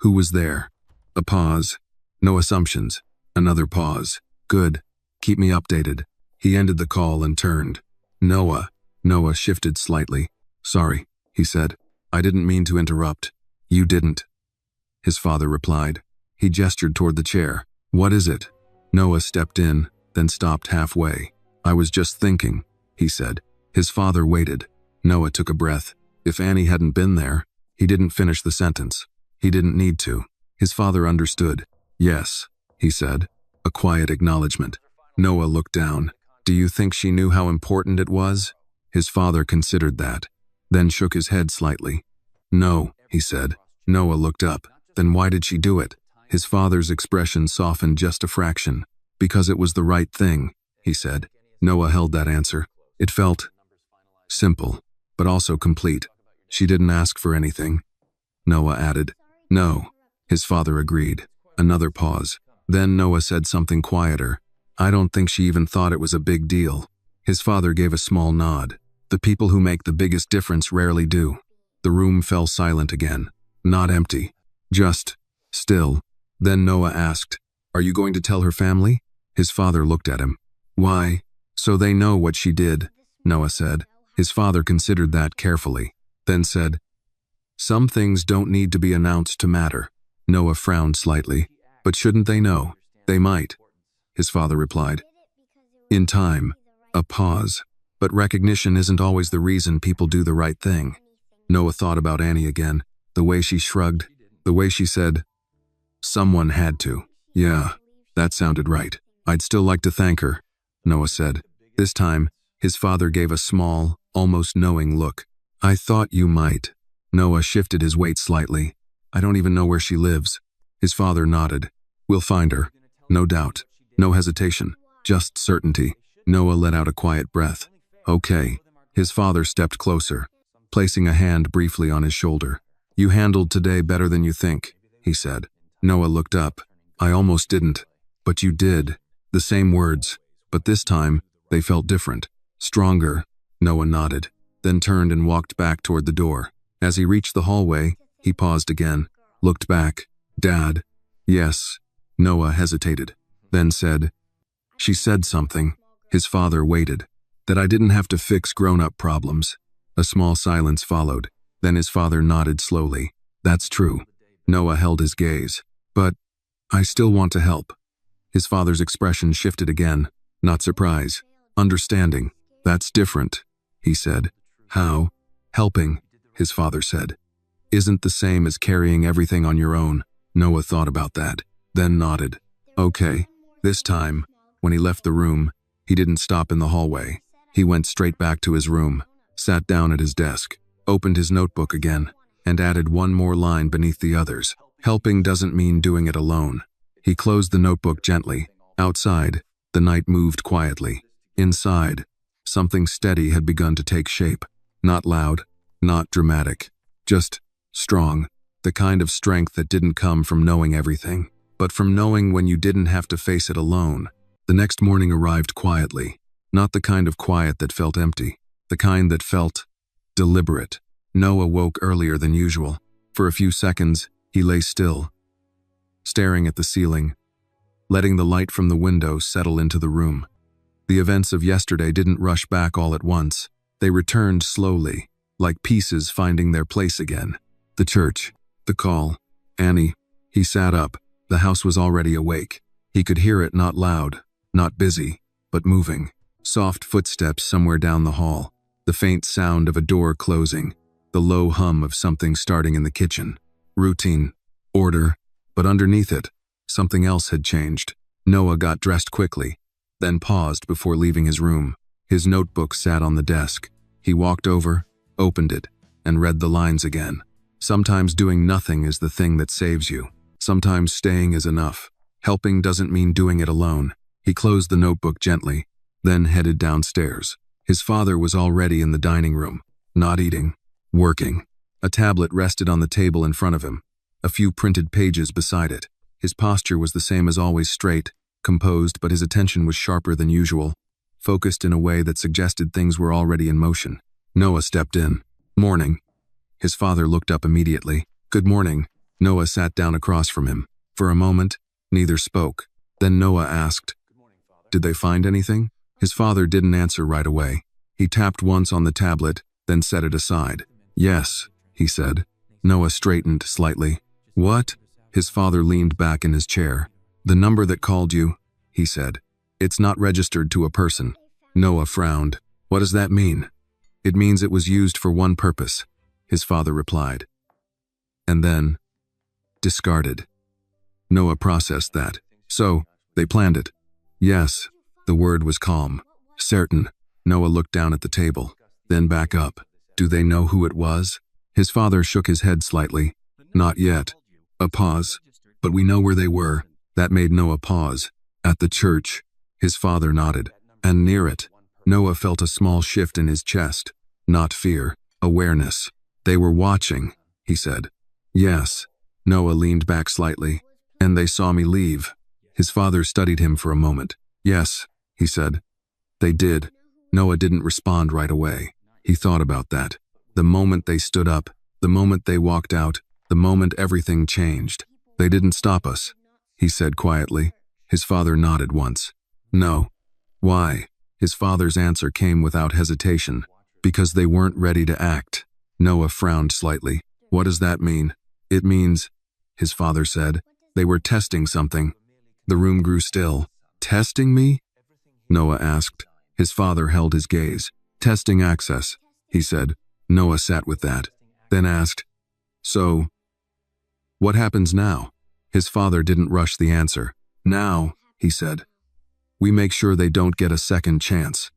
Who was there? A pause. No assumptions. Another pause. "Good. Keep me updated." He ended the call and turned. "Noah." Noah shifted slightly. "Sorry," he said. "I didn't mean to interrupt." "You didn't," his father replied. He gestured toward the chair. "What is it?" Noah stepped in, then stopped halfway. "I was just thinking," he said. His father waited. Noah took a breath. If Annie hadn't been there, he didn't finish the sentence. He didn't need to. His father understood. "Yes," he said. A quiet acknowledgement. Noah looked down. "Do you think she knew how important it was?" His father considered that, then shook his head slightly. "No," he said. Noah looked up. "Then why did she do it?" His father's expression softened just a fraction. "Because it was the right thing," he said. Noah held that answer. It felt simple, but also complete. "She didn't ask for anything," Noah added. "No," his father agreed. Another pause. Then Noah said something quieter. "I don't think she even thought it was a big deal." His father gave a small nod. "The people who make the biggest difference rarely do." The room fell silent again. Not empty. Just still. Then Noah asked, "Are you going to tell her family?" His father looked at him. "Why?" "So they know what she did," Noah said. His father considered that carefully, then said, "Some things don't need to be announced to matter." Noah frowned slightly. "But shouldn't they know?" "They might," his father replied. "In time." A pause. "But recognition isn't always the reason people do the right thing." Noah thought about Annie again, the way she shrugged, the way she said, "Someone had to." "Yeah, that sounded right. I'd still like to thank her," Noah said. This time, his father gave a small, almost knowing look. "I thought you might." Noah shifted his weight slightly. "I don't even know where she lives." His father nodded. "We'll find her. No doubt. No hesitation. Just certainty." Noah let out a quiet breath. "Okay." His father stepped closer, placing a hand briefly on his shoulder. "You handled today better than you think," he said. Noah looked up. "I almost didn't." "But you did." The same words, but this time, they felt different. Stronger. Noah nodded, then turned and walked back toward the door. As he reached the hallway, he paused again, looked back. "Dad." "Yes." Noah hesitated, then said, "She said something." His father waited. "That I didn't have to fix grown-up problems." A small silence followed. Then his father nodded slowly. "That's true." Noah held his gaze. "But I still want to help." His father's expression shifted again. Not surprise. Understanding. "That's different," he said. "How?" "Helping," his father said, "isn't the same as carrying everything on your own." Noah thought about that, then nodded. "Okay." This time, when he left the room, he didn't stop in the hallway. He went straight back to his room, sat down at his desk, opened his notebook again, and added one more line beneath the others. Helping doesn't mean doing it alone. He closed the notebook gently. Outside, the night moved quietly. Inside, something steady had begun to take shape. Not loud, not dramatic, just strong. The kind of strength that didn't come from knowing everything, but from knowing when you didn't have to face it alone. The next morning arrived quietly. Not the kind of quiet that felt empty, the kind that felt deliberate. Noah woke earlier than usual. For a few seconds, he lay still, staring at the ceiling, letting the light from the window settle into the room. The events of yesterday didn't rush back all at once. They returned slowly, like pieces finding their place again. The church, the call, Annie. He sat up. The house was already awake. He could hear it, not loud, not busy, but moving. Soft footsteps somewhere down the hall. The faint sound of a door closing. The low hum of something starting in the kitchen. Routine, order, but underneath it, something else had changed. Noah got dressed quickly, then paused before leaving his room. His notebook sat on the desk. He walked over, opened it, and read the lines again. Sometimes doing nothing is the thing that saves you. Sometimes staying is enough. Helping doesn't mean doing it alone. He closed the notebook gently, then headed downstairs. His father was already in the dining room, not eating, working. A tablet rested on the table in front of him, a few printed pages beside it. His posture was the same as always, straight, composed, but his attention was sharper than usual, focused in a way that suggested things were already in motion. Noah stepped in. Morning. His father looked up immediately. Good morning. Noah sat down across from him. For a moment, neither spoke. Then Noah asked, "Did they find anything?" His father didn't answer right away. He tapped once on the tablet, then set it aside. "Yes," he said. Noah straightened slightly. "What?" His father leaned back in his chair. "The number that called you," he said. "It's not registered to a person." Noah frowned. "What does that mean?" "It means it was used for one purpose," his father replied. "And then discarded." Noah processed that. "So, they planned it?" "Yes." The word was calm. "Certain." Noah looked down at the table, then back up. "Do they know who it was?" His father shook his head slightly. "Not yet." A pause. "But we know where they were." That made Noah pause. "At the church." His father nodded. "And near it." Noah felt a small shift in his chest. Not fear, awareness. "They were watching," he said. "Yes." Noah leaned back slightly. "And they saw me leave." His father studied him for a moment. "Yes," he said. "They did." Noah didn't respond right away. He thought about that. The moment they stood up, the moment they walked out, the moment everything changed. "They didn't stop us," he said quietly. His father nodded once. "No." "Why?" His father's answer came without hesitation. "Because they weren't ready to act." Noah frowned slightly. "What does that mean?" "It means," his father said, "they were testing something." The room grew still. "Testing me?" Noah asked. His father held his gaze. "Testing access," he said. Noah sat with that, then asked, "So, what happens now?" His father didn't rush the answer. "Now," he said, "we make sure they don't get a second chance."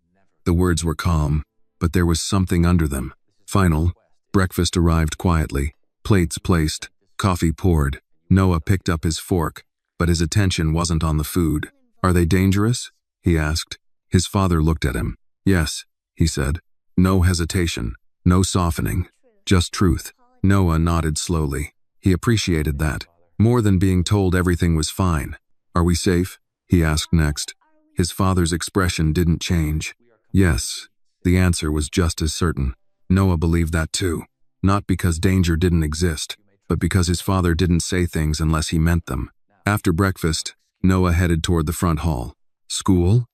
The words were calm, but there was something under them. Final. Breakfast arrived quietly. Plates placed. Coffee poured. Noah picked up his fork, but his attention wasn't on the food. "Are they dangerous?" he asked. His father looked at him. "Yes," he said. No hesitation, no softening, just truth. Noah nodded slowly. He appreciated that, more than being told everything was fine. "Are we safe?" he asked next. His father's expression didn't change. "Yes." The answer was just as certain. Noah believed that too, not because danger didn't exist, but because his father didn't say things unless he meant them. After breakfast, Noah headed toward the front hall. "School?"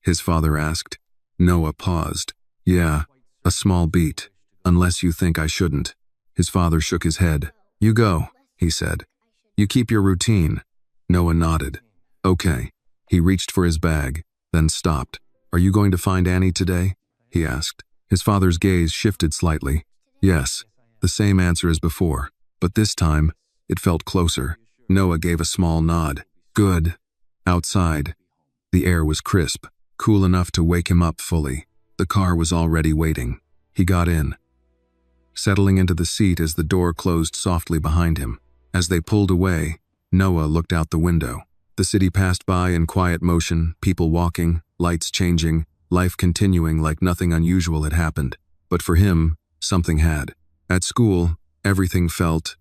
his father asked. Noah paused. "Yeah, a small beat, unless you think I shouldn't." His father shook his head. "You go," he said. "You keep your routine." Noah nodded. "Okay." He reached for his bag, then stopped. "Are you going to find Annie today?" he asked. His father's gaze shifted slightly. "Yes." The same answer as before, but this time, it felt closer. Noah gave a small nod. "Good." Outside, the air was crisp, cool enough to wake him up fully. The car was already waiting. He got in, settling into the seat as the door closed softly behind him. As they pulled away, Noah looked out the window. The city passed by in quiet motion, people walking, lights changing, life continuing like nothing unusual had happened. But for him, something had. At school, everything felt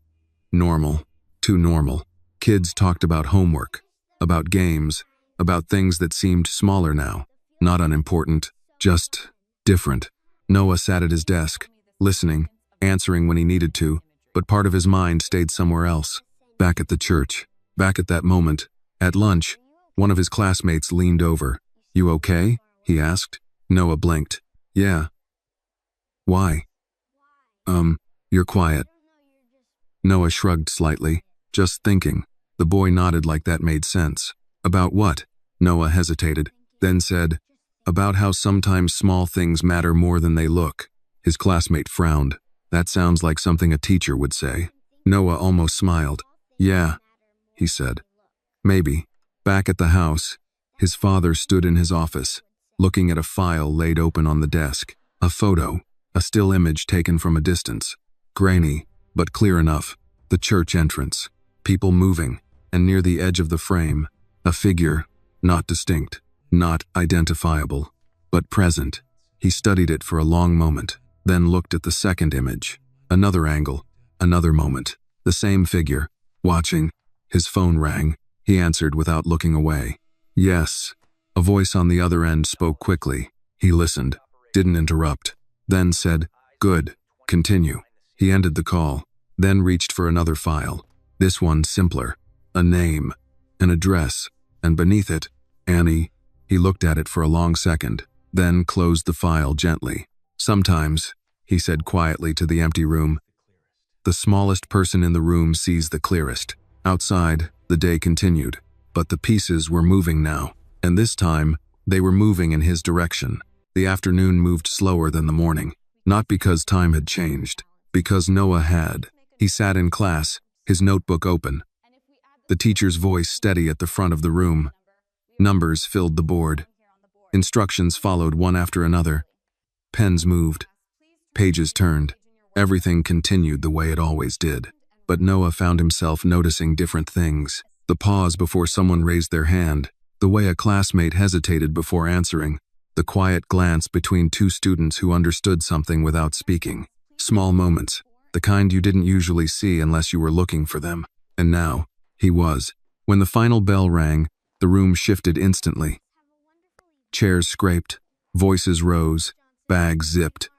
normal, too normal. Kids talked about homework, about games, about things that seemed smaller now, not unimportant, just different. Noah sat at his desk, listening, answering when he needed to, but part of his mind stayed somewhere else. Back at the church, back at that moment. At lunch, one of his classmates leaned over. "You okay?" he asked. Noah blinked. Yeah. Why? You're quiet. Noah shrugged slightly. Just thinking. The boy nodded like that made sense. About what? Noah hesitated, then said, about how sometimes small things matter more than they look. His classmate frowned. That sounds like something a teacher would say. Noah almost smiled. Yeah, he said. Maybe. Back at the house, his father stood in his office, looking at a file laid open on the desk. A photo, a still image taken from a distance. Grainy, but clear enough. The church entrance. People moving, and near the edge of the frame, a figure, not distinct, not identifiable, but present. He studied it for a long moment, then looked at the second image. Another angle, another moment. The same figure, watching. His phone rang. He answered without looking away. Yes. A voice on the other end spoke quickly. He listened, didn't interrupt, then said, Good, continue. He ended the call, then reached for another file. This one simpler. A name, an address, and beneath it, Annie. He looked at it for a long second, then closed the file gently. Sometimes, he said quietly to the empty room, the smallest person in the room sees the clearest. Outside, the day continued, but the pieces were moving now, and this time, they were moving in his direction. The afternoon moved slower than the morning, not because time had changed, because Noah had. He sat in class, his notebook open. The teacher's voice steady at the front of the room. Numbers filled the board. Instructions followed one after another. Pens moved. Pages turned. Everything continued the way it always did. But Noah found himself noticing different things. The pause before someone raised their hand. The way a classmate hesitated before answering. The quiet glance between two students who understood something without speaking. Small moments. The kind you didn't usually see unless you were looking for them. And now, he was. When the final bell rang, the room shifted instantly. Chairs scraped. Voices rose. Bags zipped.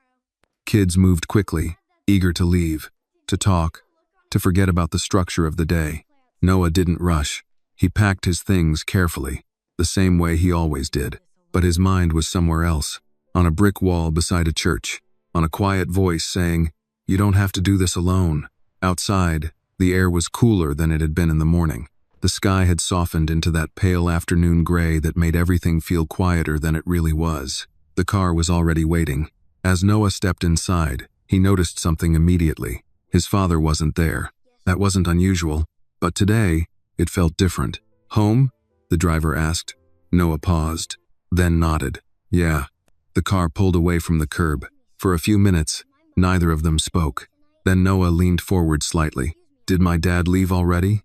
Kids moved quickly, eager to leave, to talk, to forget about the structure of the day. Noah didn't rush. He packed his things carefully, the same way he always did. But his mind was somewhere else, on a brick wall beside a church, on a quiet voice saying, You don't have to do this alone. Outside, the air was cooler than it had been in the morning. The sky had softened into that pale afternoon gray that made everything feel quieter than it really was. The car was already waiting. As Noah stepped inside, he noticed something immediately. His father wasn't there. That wasn't unusual, but today, it felt different. Home? The driver asked. Noah paused, then nodded. Yeah. The car pulled away from the curb. For a few minutes, neither of them spoke. Then Noah leaned forward slightly. Did my dad leave already?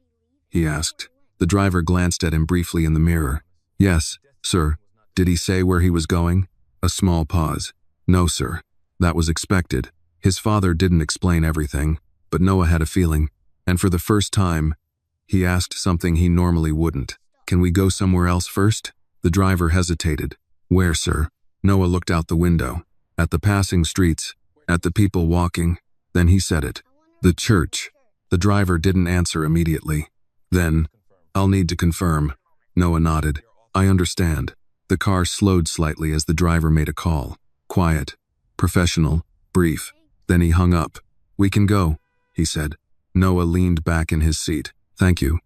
He asked. The driver glanced at him briefly in the mirror. Yes, sir. Did he say where he was going? A small pause. No, sir. That was expected. His father didn't explain everything, but Noah had a feeling, and for the first time, he asked something he normally wouldn't. Can we go somewhere else first? The driver hesitated. Where, sir? Noah looked out the window. At the passing streets, at the people walking. Then he said it. The church. The driver didn't answer immediately. Then, I'll need to confirm. Noah nodded. I understand. The car slowed slightly as the driver made a call. Quiet, professional, brief. Then he hung up. We can go, he said. Noah leaned back in his seat. Thank you.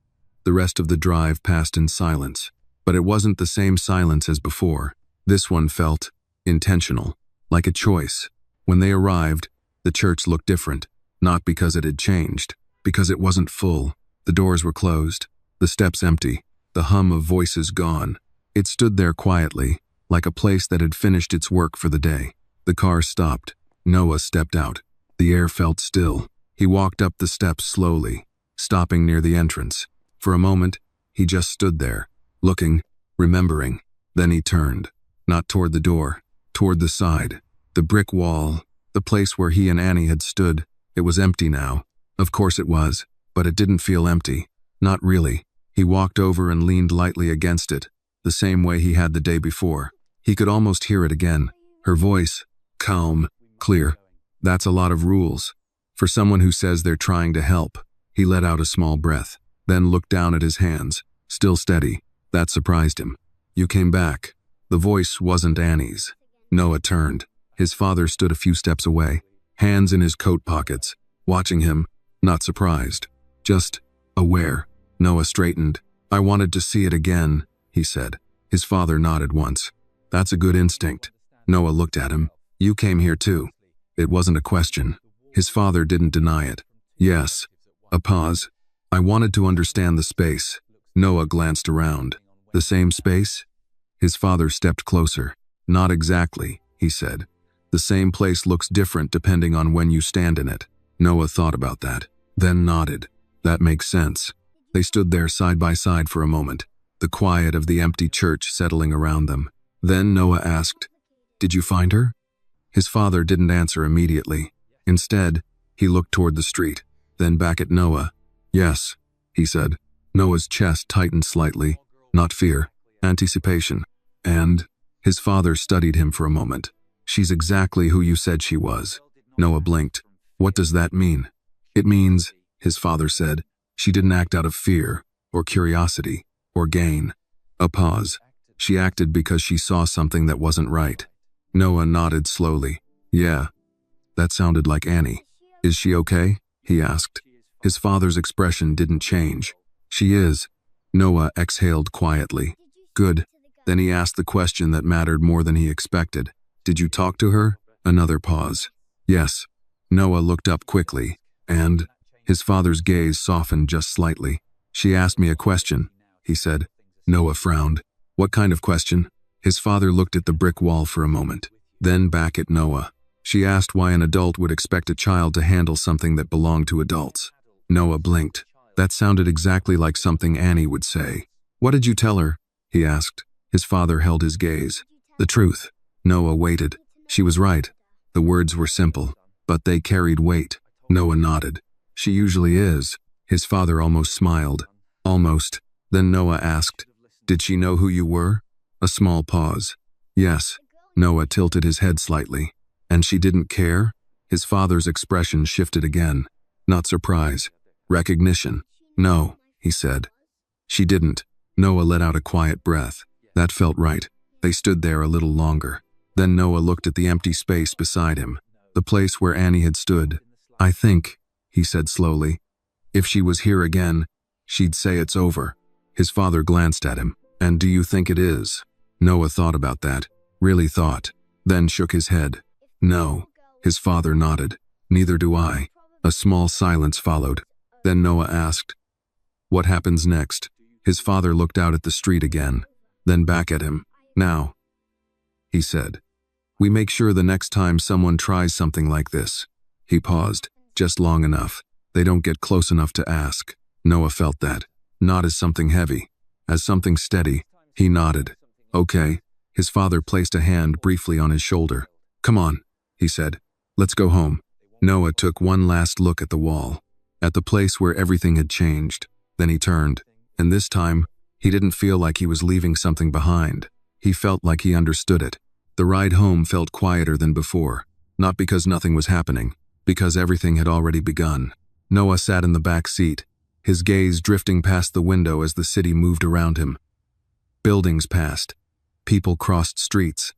The rest of the drive passed in silence. But it wasn't the same silence as before. This one felt intentional, like a choice. When they arrived, the church looked different. Not because it had changed, because it wasn't full. The doors were closed, the steps empty, the hum of voices gone. It stood there quietly, like a place that had finished its work for the day. The car stopped. Noah stepped out. The air felt still. He walked up the steps slowly, stopping near the entrance. For a moment, he just stood there, looking, remembering. Then he turned, not toward the door, toward the side. The brick wall, the place where he and Annie had stood. It was empty now. Of course it was, but it didn't feel empty. Not really. He walked over and leaned lightly against it, the same way he had the day before. He could almost hear it again. Her voice, calm, clear. That's a lot of rules. For someone who says they're trying to help. He let out a small breath, then looked down at his hands, still steady. That surprised him. You came back. The voice wasn't Annie's. Noah turned. His father stood a few steps away, hands in his coat pockets, watching him, not surprised, just aware. Noah straightened. "I wanted to see it again," he said. His father nodded once. "That's a good instinct." Noah looked at him. "You came here too." It wasn't a question. His father didn't deny it. "Yes." A pause. "I wanted to understand the space." Noah glanced around. "The same space?" His father stepped closer. "Not exactly," he said. "The same place looks different depending on when you stand in it." Noah thought about that, then nodded. "That makes sense." They stood there side by side for a moment, the quiet of the empty church settling around them. Then Noah asked, "Did you find her?" His father didn't answer immediately. Instead, he looked toward the street, then back at Noah. "Yes," he said. Noah's chest tightened slightly, not fear, anticipation. "And?" His father studied him for a moment. "She's exactly who you said she was." Noah blinked. "What does that mean?" "It means," his father said, "she didn't act out of fear, or curiosity, or gain." A pause. "She acted because she saw something that wasn't right." Noah nodded slowly. "Yeah, that sounded like Annie." "Is she okay?" he asked. His father's expression didn't change. "She is." Noah exhaled quietly. "Good." Then he asked the question that mattered more than he expected. "Did you talk to her?" Another pause. "Yes." Noah looked up quickly, and his father's gaze softened just slightly. "She asked me a question," he said. Noah frowned. "What kind of question?" His father looked at the brick wall for a moment, then back at Noah. "She asked why an adult would expect a child to handle something that belonged to adults." Noah blinked. That sounded exactly like something Annie would say. "What did you tell her?" he asked. His father held his gaze. "The truth." Noah waited. "She was right." The words were simple, but they carried weight. Noah nodded. "She usually is." His father almost smiled. "Almost." Then Noah asked, "Did she know who you were?" A small pause. "Yes." Noah tilted his head slightly. "And she didn't care?" His father's expression shifted again. Not surprise. Recognition. "No," he said. "She didn't." Noah let out a quiet breath. That felt right. They stood there a little longer. Then Noah looked at the empty space beside him, the place where Annie had stood. "I think," he said slowly, "if she was here again, she'd say it's over." His father glanced at him. "And do you think it is?" Noah thought about that, really thought, then shook his head. "No." His father nodded. "Neither do I." A small silence followed. Then Noah asked, "What happens next?" His father looked out at the street again, then back at him. "Now," he said, "we make sure the next time someone tries something like this." He paused, just long enough. They don't get close enough to ask. Noah felt that, not as something heavy, as something steady. He nodded. "Okay." His father placed a hand briefly on his shoulder. "Come on," he said. "Let's go home." Noah took one last look at the wall, at the place where everything had changed. Then he turned, and this time, he didn't feel like he was leaving something behind. He felt like he understood it. The ride home felt quieter than before, not because nothing was happening, because everything had already begun. Noah sat in the back seat, his gaze drifting past the window as the city moved around him. Buildings passed. People crossed streets.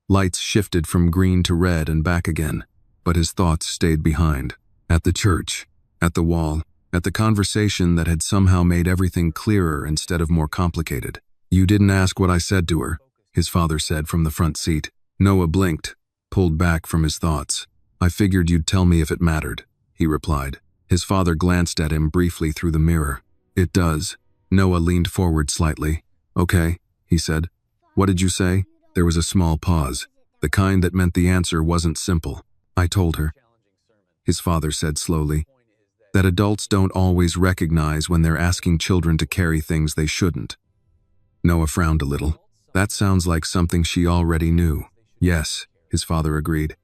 Lights shifted from green to red and back again, but his thoughts stayed behind. At the church, at the wall, at the conversation that had somehow made everything clearer instead of more complicated. "You didn't ask what I said to her," his father said from the front seat. Noah blinked, pulled back from his thoughts. "I figured you'd tell me if it mattered," he replied. His father glanced at him briefly through the mirror. "It does." Noah leaned forward slightly. "Okay," he said. "What did you say?" There was a small pause, the kind that meant the answer wasn't simple. "I told her," his father said slowly, "that adults don't always recognize when they're asking children to carry things they shouldn't." Noah frowned a little. "That sounds like something she already knew." "Yes," his father agreed.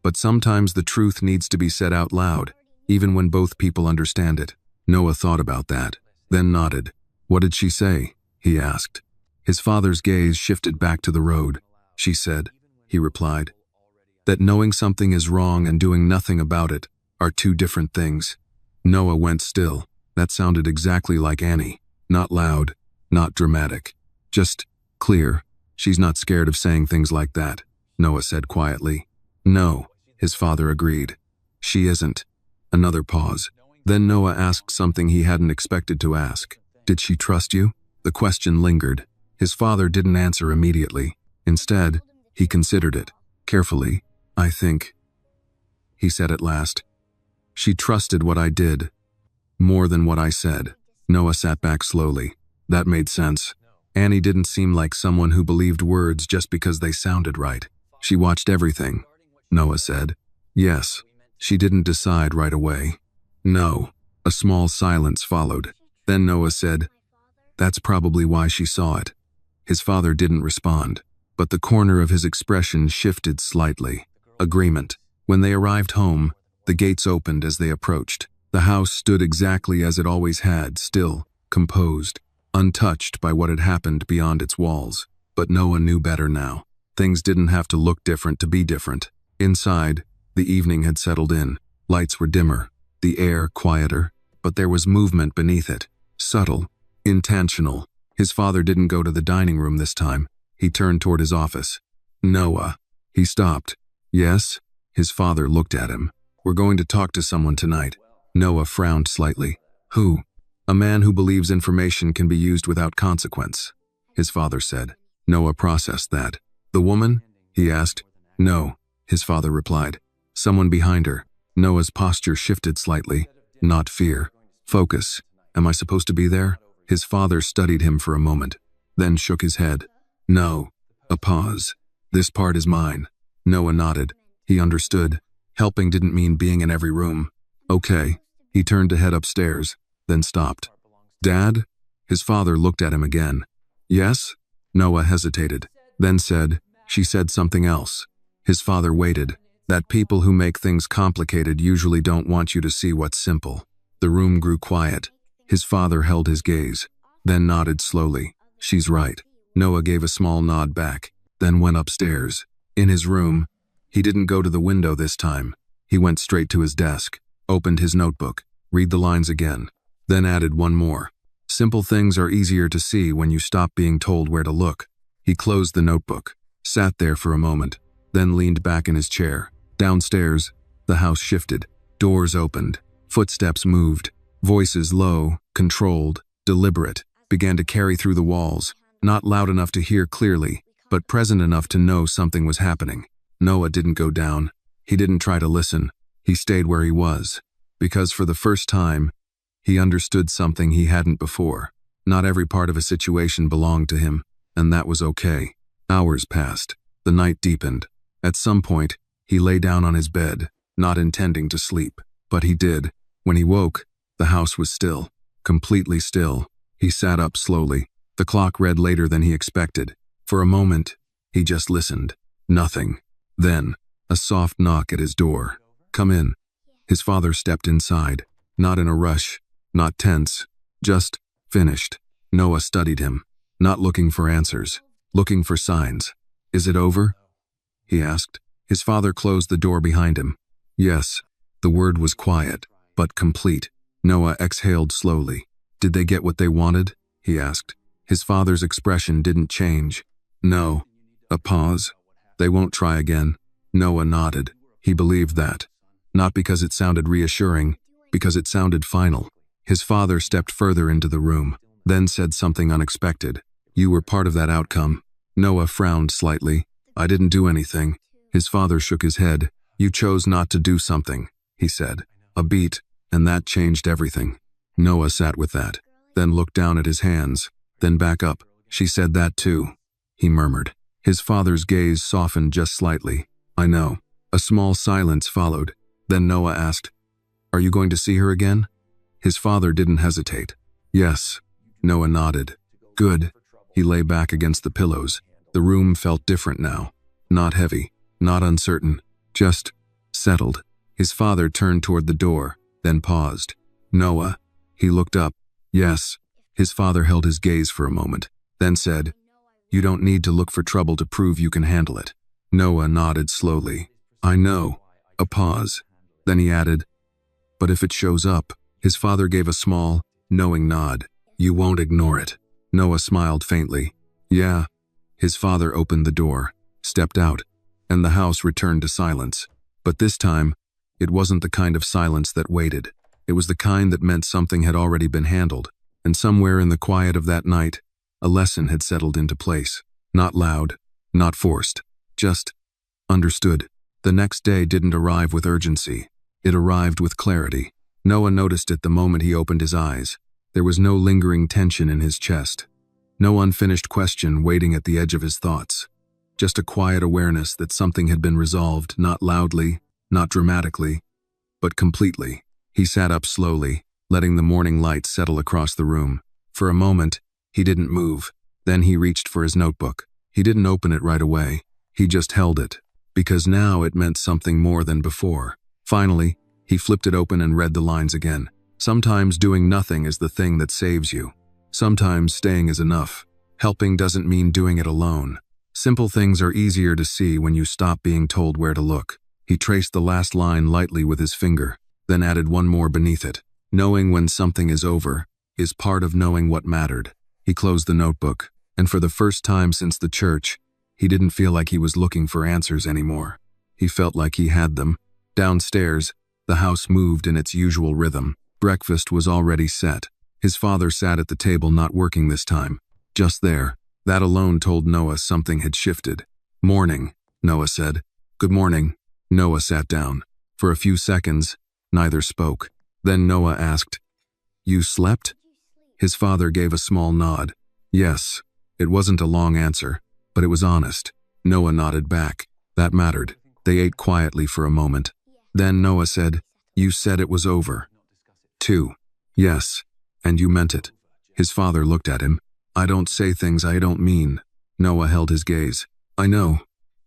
"But sometimes the truth needs to be said out loud, even when both people understand it." Noah thought about that, then nodded. "What did she say?" he asked. His father's gaze shifted back to the road. "She said," he replied, "that knowing something is wrong and doing nothing about it are two different things." Noah went still. That sounded exactly like Annie. Not loud, not dramatic, just clear. She's not scared of saying things like that, Noah said quietly. No, his father agreed. She isn't. Another pause. Then Noah asked something he hadn't expected to ask. Did she trust you? The question lingered. His father didn't answer immediately. Instead, he considered it. Carefully. I think, he said at last. She trusted what I did. More than what I said. Noah sat back slowly. That made sense. Annie didn't seem like someone who believed words just because they sounded right. She watched everything, Noah said. Yes. She didn't decide right away. No. A small silence followed. Then Noah said, that's probably why she saw it. His father didn't respond, but the corner of his expression shifted slightly. Agreement. When they arrived home, the gates opened as they approached. The house stood exactly as it always had, still, composed, untouched by what had happened beyond its walls. But Noah knew better now. Things didn't have to look different to be different. Inside, the evening had settled in. Lights were dimmer, the air quieter, but there was movement beneath it. Subtle, intentional. His father didn't go to the dining room this time. He turned toward his office. Noah. He stopped. Yes? His father looked at him. We're going to talk to someone tonight. Noah frowned slightly. Who? A man who believes information can be used without consequence, his father said. Noah processed that. The woman? He asked. No, his father replied. Someone behind her. Noah's posture shifted slightly. Not fear. Focus. Am I supposed to be there? His father studied him for a moment, then shook his head. No. A pause. This part is mine. Noah nodded. He understood. Helping didn't mean being in every room. Okay. He turned to head upstairs, then stopped. Dad? His father looked at him again. Yes? Noah hesitated, then said, she said something else. His father waited. That people who make things complicated usually don't want you to see what's simple. The room grew quiet. His father held his gaze, then nodded slowly. She's right. Noah gave a small nod back, then went upstairs. In his room, he didn't go to the window this time. He went straight to his desk, opened his notebook, read the lines again, then added one more. Simple things are easier to see when you stop being told where to look. He closed the notebook, sat there for a moment, then leaned back in his chair. Downstairs, the house shifted. Doors opened. Footsteps moved. Voices low, controlled, deliberate, began to carry through the walls, not loud enough to hear clearly, but present enough to know something was happening. Noah didn't go down. He didn't try to listen. He stayed where he was, because for the first time, he understood something he hadn't before. Not every part of a situation belonged to him, and that was okay. Hours passed. The night deepened. At some point, he lay down on his bed, not intending to sleep, but he did. When he woke, the house was still, completely still. He sat up slowly. The clock read later than he expected. For a moment, he just listened. Nothing. Then, a soft knock at his door. Come in. His father stepped inside, not in a rush, not tense, just finished. Noah studied him, not looking for answers, looking for signs. Is it over? He asked. His father closed the door behind him. Yes. The word was quiet, but complete. Noah exhaled slowly. Did they get what they wanted? He asked. His father's expression didn't change. No. A pause. They won't try again. Noah nodded. He believed that. Not because it sounded reassuring, because it sounded final. His father stepped further into the room, then said something unexpected. You were part of that outcome. Noah frowned slightly. I didn't do anything. His father shook his head. You chose not to do something, he said. A beat, and that changed everything. Noah sat with that, then looked down at his hands, then back up. She said that too, he murmured. His father's gaze softened just slightly. I know. A small silence followed. Then Noah asked, Are you going to see her again? His father didn't hesitate. Yes. Noah nodded. Good. He lay back against the pillows. The room felt different now. Not heavy, not uncertain, just settled. His father turned toward the door, then paused. Noah. He looked up. Yes. His father held his gaze for a moment, then said, You don't need to look for trouble to prove you can handle it. Noah nodded slowly. I know. A pause. Then he added, But if it shows up, his father gave a small, knowing nod. You won't ignore it. Noah smiled faintly. Yeah. His father opened the door, stepped out, and the house returned to silence. But this time, it wasn't the kind of silence that waited. It was the kind that meant something had already been handled, and somewhere in the quiet of that night, a lesson had settled into place. Not loud, not forced, just understood. The next day didn't arrive with urgency. It arrived with clarity. Noah noticed it the moment he opened his eyes. There was no lingering tension in his chest. No unfinished question waiting at the edge of his thoughts. Just a quiet awareness that something had been resolved, not loudly, not dramatically, but completely. He sat up slowly, letting the morning light settle across the room. For a moment, he didn't move. Then he reached for his notebook. He didn't open it right away. He just held it, because now it meant something more than before. Finally, he flipped it open and read the lines again. Sometimes doing nothing is the thing that saves you. Sometimes staying is enough. Helping doesn't mean doing it alone. Simple things are easier to see when you stop being told where to look. He traced the last line lightly with his finger, then added one more beneath it. Knowing when something is over is part of knowing what mattered. He closed the notebook, and for the first time since the church, he didn't feel like he was looking for answers anymore. He felt like he had them. Downstairs, the house moved in its usual rhythm. Breakfast was already set. His father sat at the table, not working this time. Just there. That alone told Noah something had shifted. "Morning," Noah said. "Good morning." Noah sat down. For a few seconds, neither spoke. Then Noah asked, "You slept?" His father gave a small nod. "Yes." It wasn't a long answer, but it was honest. Noah nodded back. That mattered. They ate quietly for a moment. Then Noah said, "You said it was over." "2. Yes, and you meant it." His father looked at him. "I don't say things I don't mean." Noah held his gaze. "I know."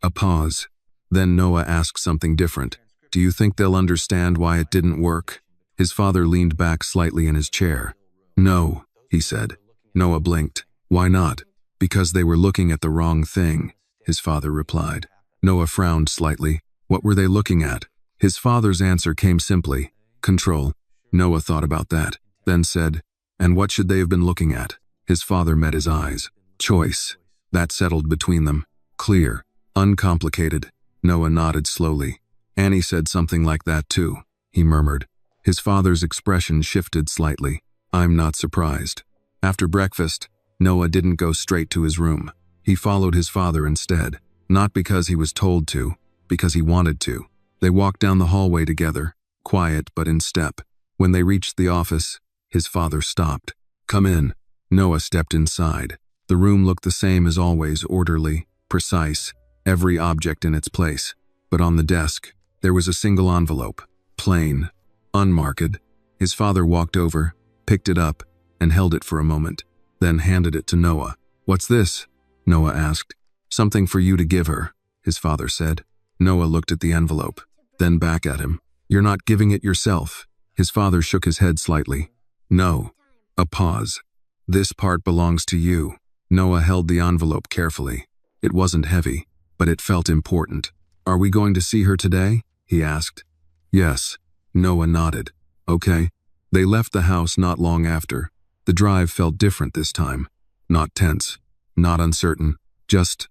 A pause. Then Noah asked something different. "Do you think they'll understand why it didn't work?" His father leaned back slightly in his chair. "No," he said. Noah blinked. "Why not?" "Because they were looking at the wrong thing," his father replied. Noah frowned slightly. What were they looking at? His father's answer came simply, "Control." Noah thought about that, then said, "And what should they have been looking at?" His father met his eyes. "Choice." That settled between them. Clear. Uncomplicated. Noah nodded slowly. "Annie said something like that too," he murmured. His father's expression shifted slightly. "I'm not surprised." After breakfast, Noah didn't go straight to his room. He followed his father instead. Not because he was told to, because he wanted to. They walked down the hallway together, quiet but in step. When they reached the office, his father stopped. "Come in." Noah stepped inside. The room looked the same as always, orderly, precise, every object in its place. But on the desk, there was a single envelope, plain, unmarked. His father walked over, picked it up, and held it for a moment, then handed it to Noah. "What's this?" Noah asked. "Something for you to give her," his father said. Noah looked at the envelope, then back at him. "You're not giving it yourself." His father shook his head slightly. "No." A pause. "This part belongs to you." Noah held the envelope carefully. It wasn't heavy, but it felt important. "Are we going to see her today?" he asked. "Yes." Noah nodded. "Okay." They left the house not long after. The drive felt different this time. Not tense, not uncertain, just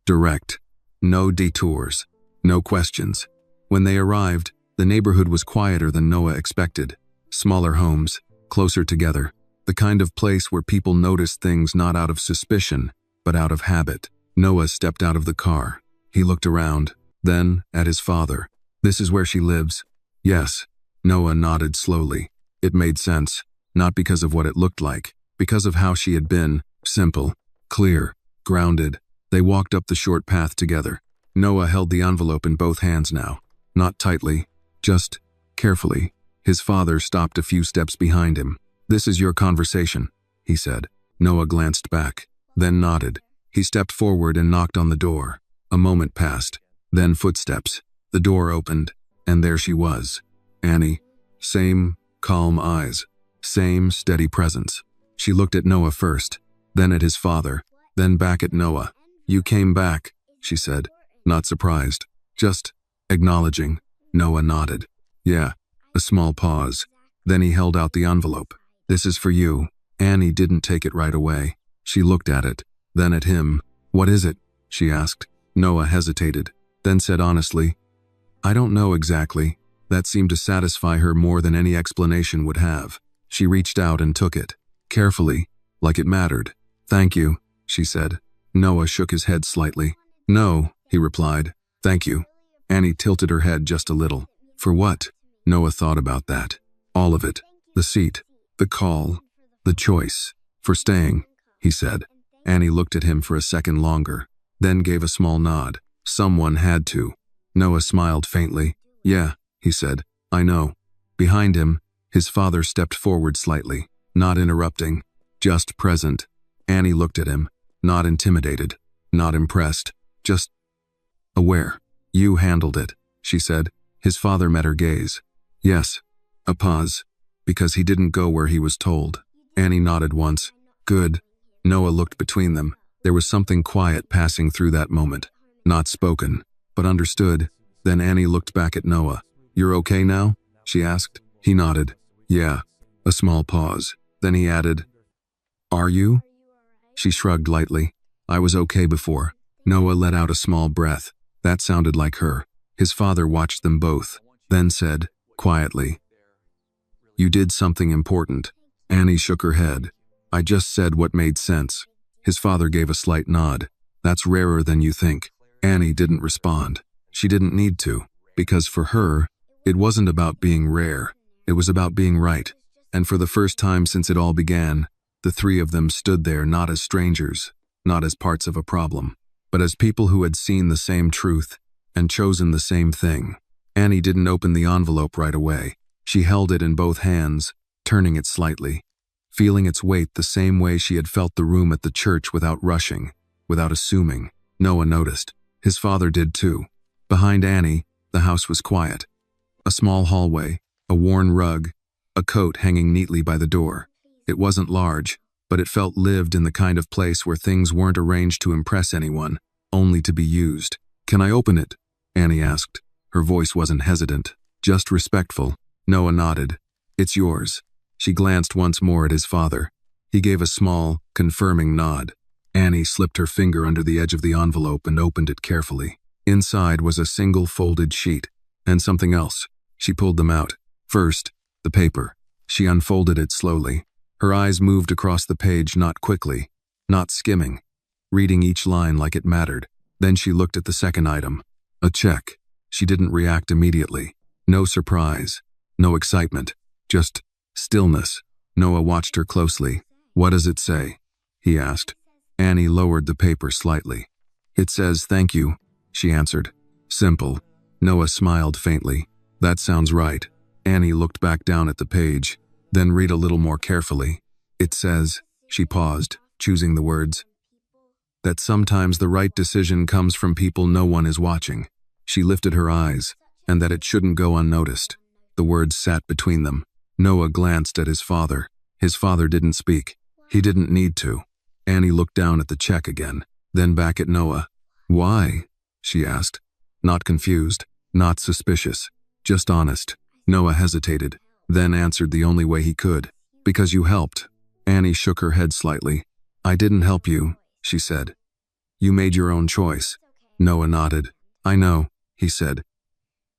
direct. No detours, no questions. When they arrived, the neighborhood was quieter than Noah expected. Smaller homes, closer together. The kind of place where people notice things not out of suspicion, but out of habit. Noah stepped out of the car. He looked around, then at his father. "This is where she lives?" "Yes." Noah nodded slowly. It made sense, not because of what it looked like, because of how she had been, simple, clear, grounded. They walked up the short path together. Noah held the envelope in both hands now, not tightly, just carefully. His father stopped a few steps behind him. "This is your conversation," he said. Noah glanced back, then nodded. He stepped forward and knocked on the door. A moment passed, then footsteps. The door opened, and there she was. Annie. Same calm eyes, same steady presence. She looked at Noah first, then at his father, then back at Noah. "You came back," she said, not surprised, just acknowledging. Noah nodded. "Yeah." A small pause. Then he held out the envelope. "This is for you." Annie didn't take it right away. She looked at it, then at him. "What is it?" she asked. Noah hesitated, then said honestly, "I don't know exactly." That seemed to satisfy her more than any explanation would have. She reached out and took it, carefully, like it mattered. "Thank you," she said. Noah shook his head slightly. "No," he replied. "Thank you." Annie tilted her head just a little. "For what?" Noah thought about that. "All of it. The seat, the call, the choice. For staying," he said. Annie looked at him for a second longer, then gave a small nod. "Someone had to." Noah smiled faintly. "Yeah," he said. "I know." Behind him, his father stepped forward slightly, not interrupting, just present. Annie looked at him, not intimidated, not impressed, just aware. "You handled it," she said. His father met her gaze. "Yes." A pause. "Because he didn't go where he was told." Annie nodded once. "Good." Noah looked between them. There was something quiet passing through that moment. Not spoken, but understood. Then Annie looked back at Noah. "You're okay now?" she asked. He nodded. "Yeah." A small pause. Then he added, "Are you?" She shrugged lightly. "I was okay before." Noah let out a small breath. That sounded like her. His father watched them both, then said, quietly, "You did something important." Annie shook her head. "I just said what made sense." His father gave a slight nod. "That's rarer than you think." Annie didn't respond. She didn't need to, because for her, it wasn't about being rare. It was about being right. And for the first time since it all began, the three of them stood there not as strangers, not as parts of a problem, but as people who had seen the same truth and chosen the same thing. Annie didn't open the envelope right away. She held it in both hands, turning it slightly, feeling its weight the same way she had felt the room at the church without rushing, without assuming. Noah noticed. His father did too. Behind Annie, the house was quiet. A small hallway, a worn rug, a coat hanging neatly by the door. It wasn't large, but it felt lived in the kind of place where things weren't arranged to impress anyone, only to be used. "Can I open it?" Annie asked. Her voice wasn't hesitant, just respectful. Noah nodded. "It's yours." She glanced once more at his father. He gave a small, confirming nod. Annie slipped her finger under the edge of the envelope and opened it carefully. Inside was a single folded sheet, and something else. She pulled them out. First, the paper. She unfolded it slowly. Her eyes moved across the page not quickly, not skimming, reading each line like it mattered. Then she looked at the second item. A check. She didn't react immediately. No surprise. No excitement. Just stillness. Noah watched her closely. "What does it say?" he asked. Annie lowered the paper slightly. "It says thank you," she answered. "Simple." Noah smiled faintly. "That sounds right." Annie looked back down at the page, then read a little more carefully. "It says," she paused, choosing the words, "that sometimes the right decision comes from people no one is watching." She lifted her eyes, and that it shouldn't go unnoticed. The words sat between them. Noah glanced at his father. His father didn't speak. He didn't need to. Annie looked down at the check again, then back at Noah. "Why?" she asked. Not confused, not suspicious, just honest. Noah hesitated, then answered the only way he could. "Because you helped." Annie shook her head slightly. "I didn't help you," she said. "You made your own choice." Noah nodded. "I know," he said.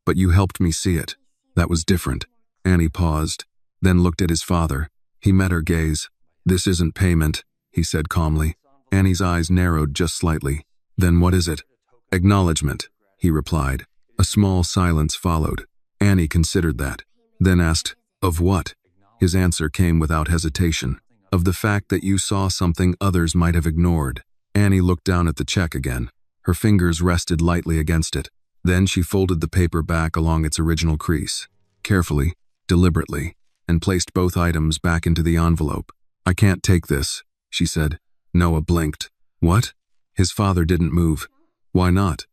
"But you helped me see it. That was different." Annie paused, then looked at his father. He met her gaze. "This isn't payment," he said calmly. Annie's eyes narrowed just slightly. "Then what is it?" "Acknowledgement," he replied. A small silence followed. Annie considered that, then asked, "Of what?" His answer came without hesitation. "Of the fact that you saw something others might have ignored." Annie looked down at the check again. Her fingers rested lightly against it. Then she folded the paper back along its original crease, carefully, deliberately, and placed both items back into the envelope. "I can't take this," she said. Noah blinked. "What?" His father didn't move. "Why not?"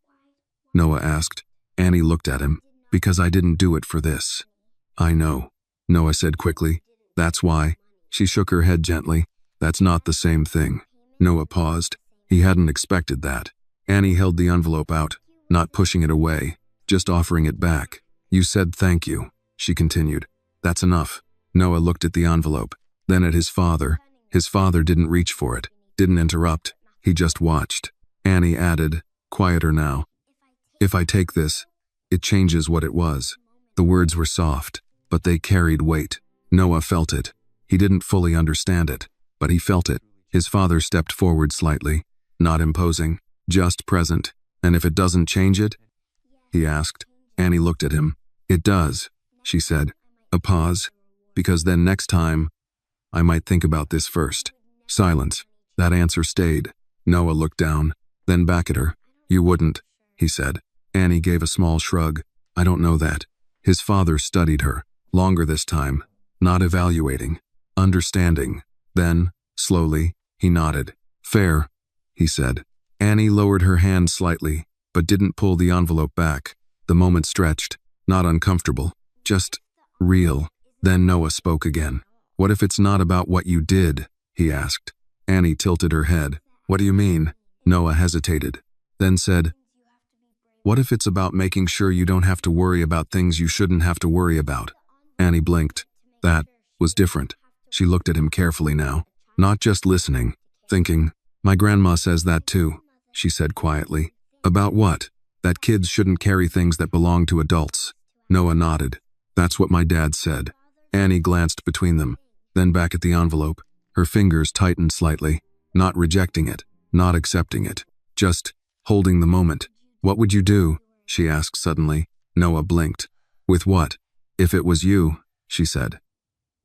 Noah asked. Annie looked at him. "Because I didn't do it for this." "I know," Noah said quickly. "That's why." She shook her head gently. "That's not the same thing." Noah paused. He hadn't expected that. Annie held the envelope out, not pushing it away, just offering it back. "You said thank you," she continued. "That's enough." Noah looked at the envelope, then at his father. His father didn't reach for it, didn't interrupt. He just watched. Annie added, quieter now. If I take this, it changes what it was. The words were soft, but they carried weight. Noah felt it. He didn't fully understand it, but he felt it. His father stepped forward slightly, not imposing, just present. And if it doesn't change it? He asked. Annie looked at him. It does, she said. A pause. Because then next time, I might think about this first. Silence. That answer stayed. Noah looked down, then back at her. You wouldn't, he said. Annie gave a small shrug. I don't know that. His father studied her, longer this time, not evaluating, understanding. Then, slowly, he nodded. Fair, he said. Annie lowered her hand slightly, but didn't pull the envelope back. The moment stretched, not uncomfortable, just real. Then Noah spoke again. What if it's not about what you did? He asked. Annie tilted her head. What do you mean? Noah hesitated, then said, what if it's about making sure you don't have to worry about things you shouldn't have to worry about? Annie blinked. That was different. She looked at him carefully now, not just listening, thinking. My grandma says that too, she said quietly. About what? That kids shouldn't carry things that belong to adults. Noah nodded. That's what my dad said. Annie glanced between them, then back at the envelope. Her fingers tightened slightly, not rejecting it, not accepting it, just holding the moment. What would you do? She asked suddenly. Noah blinked. With what? If it was you, she said.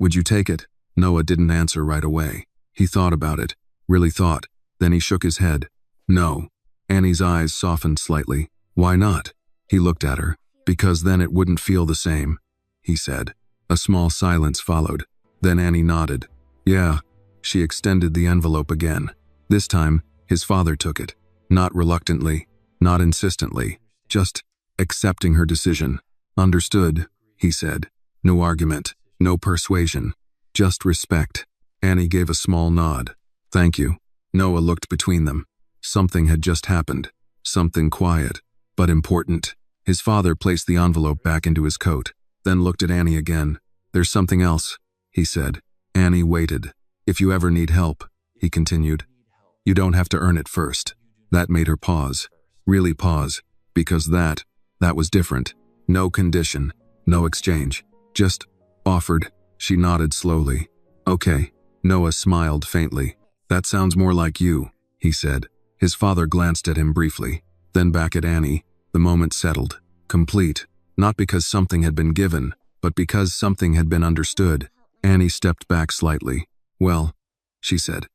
Would you take it? Noah didn't answer right away. He thought about it, really thought. Then he shook his head. No. Annie's eyes softened slightly. Why not? He looked at her. Because then it wouldn't feel the same, he said. A small silence followed. Then Annie nodded. Yeah. She extended the envelope again. This time, his father took it. Not reluctantly, not insistently, just accepting her decision. Understood, he said. No argument, no persuasion, just respect. Annie gave a small nod. Thank you. Noah looked between them. Something had just happened. Something quiet, but important. His father placed the envelope back into his coat, then looked at Annie again. There's something else, he said. Annie waited. If you ever need help, he continued, you don't have to earn it first. That made her pause. Really pause, because that was different. No condition, no exchange. Just offered. She nodded slowly. Okay. Noah smiled faintly. That sounds more like you, he said. His father glanced at him briefly, then back at Annie. The moment settled. Complete. Not because something had been given, but because something had been understood. Annie stepped back slightly. Well, she said.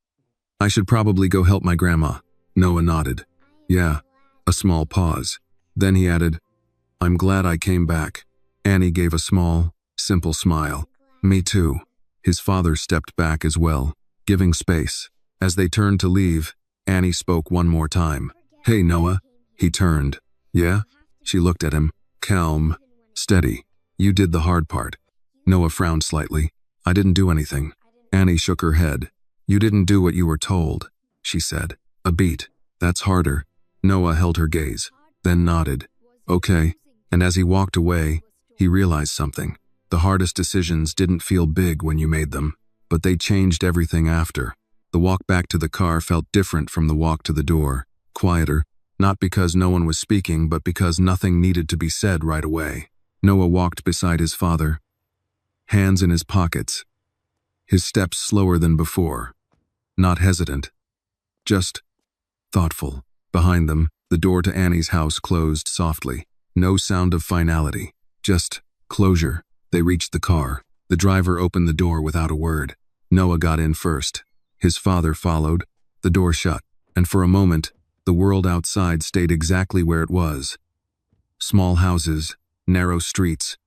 I should probably go help my grandma. Noah nodded. Yeah. A small pause. Then he added, I'm glad I came back. Annie gave a small, simple smile. Me too. His father stepped back as well, giving space. As they turned to leave, Annie spoke one more time. Hey, Noah. He turned. Yeah? She looked at him. Calm. Steady. You did the hard part. Noah frowned slightly. I didn't do anything. Annie shook her head. You didn't do what you were told, she said. A beat. That's harder. Noah held her gaze, then nodded. Okay. And as he walked away, he realized something. The hardest decisions didn't feel big when you made them, but they changed everything after. The walk back to the car felt different from the walk to the door. Quieter, not because no one was speaking, but because nothing needed to be said right away. Noah walked beside his father, hands in his pockets, his steps slower than before. Not hesitant, just thoughtful. Behind them, the door to Annie's house closed softly. No sound of finality, just closure. They reached the car. The driver opened the door without a word. Noah got in first. His father followed. The door shut, and for a moment, the world outside stayed exactly where it was. Small houses, narrow streets,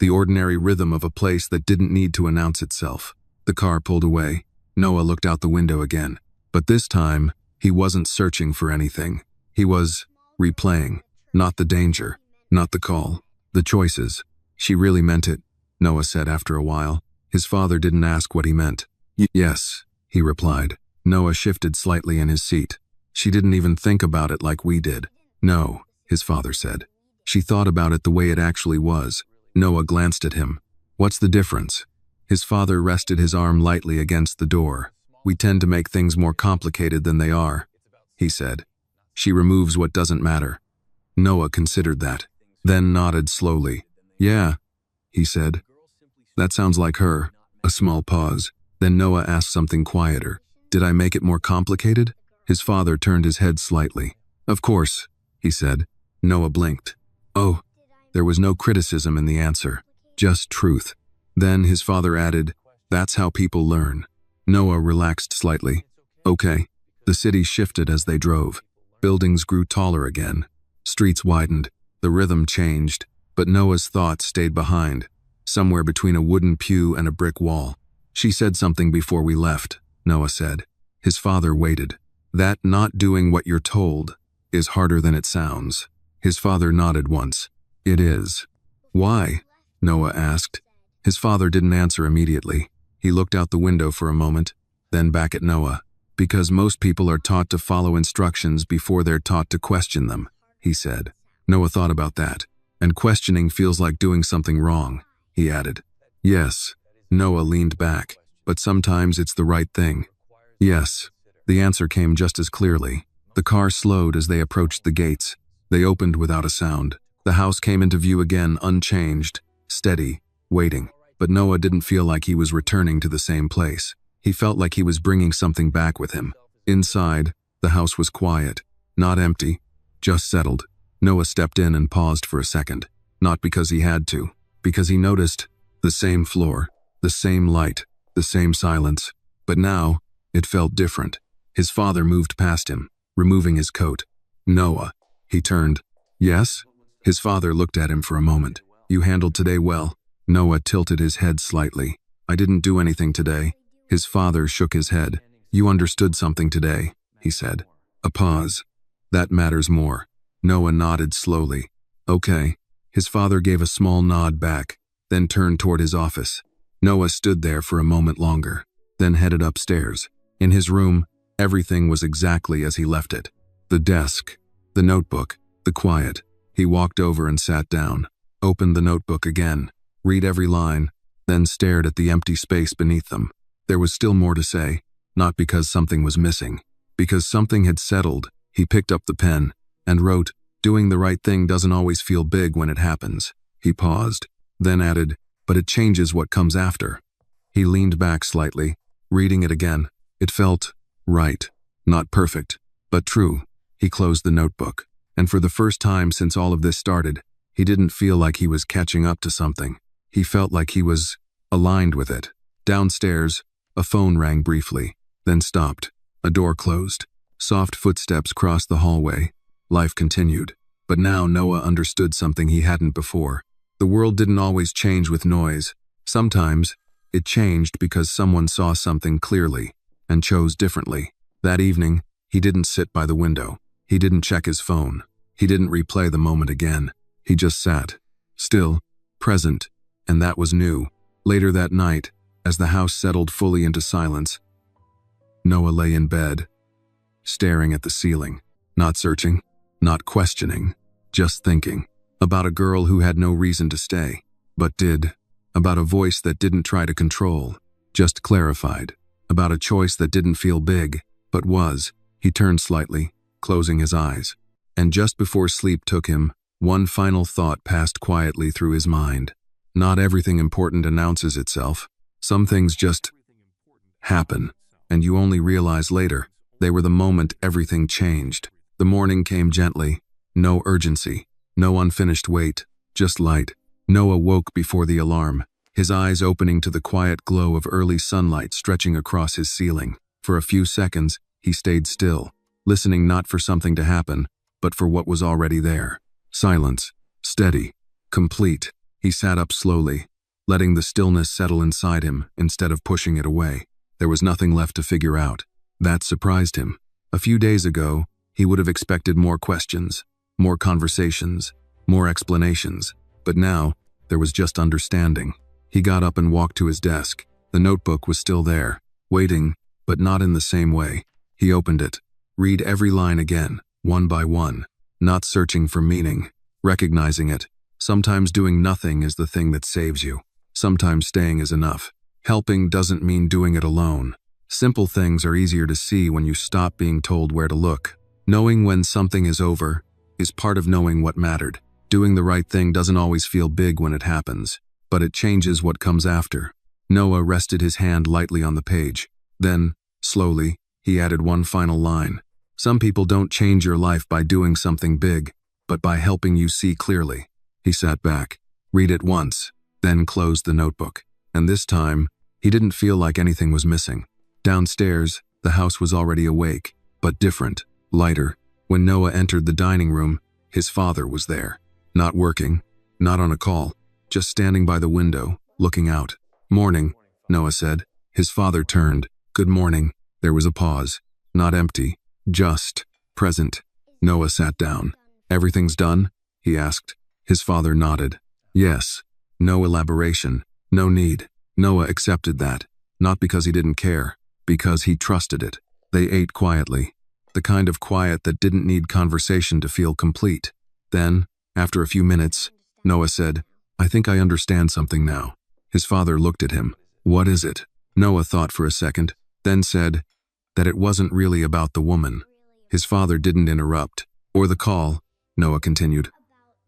the ordinary rhythm of a place that didn't need to announce itself. The car pulled away. Noah looked out the window again. But this time, he wasn't searching for anything. He was replaying. Not the danger, not the call, the choices. She really meant it, Noah said after a while. His father didn't ask what he meant. Yes, he replied. Noah shifted slightly in his seat. She didn't even think about it like we did. No, his father said. She thought about it the way it actually was. Noah glanced at him. What's the difference? His father rested his arm lightly against the door. We tend to make things more complicated than they are, he said. She removes what doesn't matter. Noah considered that, then nodded slowly. Yeah, he said. That sounds like her. A small pause. Then Noah asked something quieter. Did I make it more complicated? His father turned his head slightly. Of course, he said. Noah blinked. Oh, there was no criticism in the answer, just truth. Then his father added, that's how people learn. Noah relaxed slightly. Okay. The city shifted as they drove. Buildings grew taller again. Streets widened. The rhythm changed, but Noah's thoughts stayed behind, somewhere between a wooden pew and a brick wall. She said something before we left, Noah said. His father waited. That not doing what you're told is harder than it sounds. His father nodded once. It is. Why? Noah asked. His father didn't answer immediately. He looked out the window for a moment, then back at Noah. Because most people are taught to follow instructions before they're taught to question them, he said. Noah thought about that. And questioning feels like doing something wrong, he added. Yes. Noah leaned back. But sometimes it's the right thing. Yes. The answer came just as clearly. The car slowed as they approached the gates. They opened without a sound. The house came into view again, unchanged, steady, waiting. But Noah didn't feel like he was returning to the same place. He felt like he was bringing something back with him. Inside, the house was quiet, not empty, just settled. Noah stepped in and paused for a second. Not because he had to, because he noticed the same floor, the same light, the same silence. But now, it felt different. His father moved past him, removing his coat. Noah. He turned. Yes? His father looked at him for a moment. You handled today well. Noah tilted his head slightly. I didn't do anything today. His father shook his head. You understood something today, he said. A pause. That matters more. Noah nodded slowly. Okay. His father gave a small nod back, then turned toward his office. Noah stood there for a moment longer, then headed upstairs. In his room, everything was exactly as he left it. The desk, the notebook, the quiet. He walked over and sat down, opened the notebook again, read every line, then stared at the empty space beneath them. There was still more to say, not because something was missing. Because something had settled, he picked up the pen and wrote, doing the right thing doesn't always feel big when it happens. He paused, then added, but it changes what comes after. He leaned back slightly, reading it again. It felt right, not perfect, but true. He closed the notebook, and for the first time since all of this started, he didn't feel like he was catching up to something. He felt like he was aligned with it. Downstairs, a phone rang briefly, then stopped. A door closed. Soft footsteps crossed the hallway. Life continued. But now Noah understood something he hadn't before. The world didn't always change with noise. Sometimes, it changed because someone saw something clearly and chose differently. That evening, he didn't sit by the window. He didn't check his phone. He didn't replay the moment again. He just sat, still, present, and that was new. Later that night, as the house settled fully into silence, Noah lay in bed, staring at the ceiling, not searching, not questioning, just thinking. About a girl who had no reason to stay, but did. About a voice that didn't try to control, just clarified. About a choice that didn't feel big, but was. He turned slightly, closing his eyes. And just before sleep took him, one final thought passed quietly through his mind. Not everything important announces itself. Some things just happen, and you only realize later. They were the moment everything changed. The morning came gently, no urgency, no unfinished weight, just light. Noah woke before the alarm, his eyes opening to the quiet glow of early sunlight stretching across his ceiling. For a few seconds, he stayed still, listening not for something to happen, but for what was already there. Silence, steady, complete. He sat up slowly, letting the stillness settle inside him instead of pushing it away. There was nothing left to figure out. That surprised him. A few days ago, he would have expected more questions, more conversations, more explanations. But now, there was just understanding. He got up and walked to his desk. The notebook was still there, waiting, but not in the same way. He opened it. Read every line again, one by one, not searching for meaning, recognizing it. Sometimes doing nothing is the thing that saves you. Sometimes staying is enough. Helping doesn't mean doing it alone. Simple things are easier to see when you stop being told where to look. Knowing when something is over is part of knowing what mattered. Doing the right thing doesn't always feel big when it happens, but it changes what comes after. Noah rested his hand lightly on the page. Then, slowly, he added one final line. Some people don't change your life by doing something big, but by helping you see clearly. He sat back, read it once, then closed the notebook. And this time, he didn't feel like anything was missing. Downstairs, the house was already awake, but different, lighter. When Noah entered the dining room, his father was there. Not working, not on a call, just standing by the window, looking out. "Morning," Noah said. His father turned. "Good morning." There was a pause. Not empty, just present. Noah sat down. "Everything's done?" he asked. His father nodded. "Yes." No elaboration, no need. Noah accepted that, not because he didn't care, because he trusted it. They ate quietly, the kind of quiet that didn't need conversation to feel complete. Then, after a few minutes, Noah said, "I think I understand something now." His father looked at him. "What is it?" Noah thought for a second, then said that it wasn't really about the woman. His father didn't interrupt. "Or the call," Noah continued.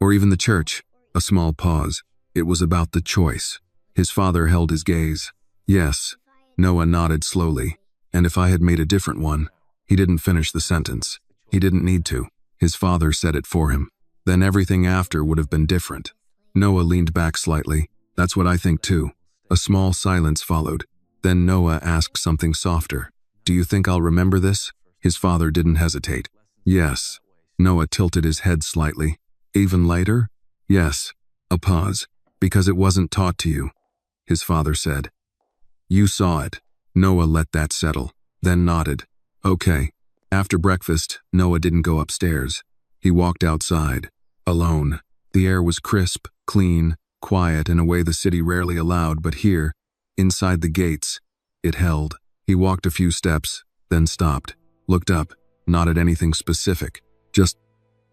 "Or even the church." A small pause. "It was about the choice." His father held his gaze. "Yes." Noah nodded slowly. "And if I had made a different one?" He didn't finish the sentence. He didn't need to. His father said it for him. "Then everything after would have been different." Noah leaned back slightly. "That's what I think too." A small silence followed. Then Noah asked something softer. "Do you think I'll remember this?" His father didn't hesitate. "Yes." Noah tilted his head slightly. "Even later?" "Yes." A pause. "Because it wasn't taught to you," his father said. "You saw it." Noah let that settle, then nodded. "Okay." After breakfast, Noah didn't go upstairs. He walked outside, alone. The air was crisp, clean, quiet in a way the city rarely allowed, but here, inside the gates, it held. He walked a few steps, then stopped, looked up, not at anything specific, just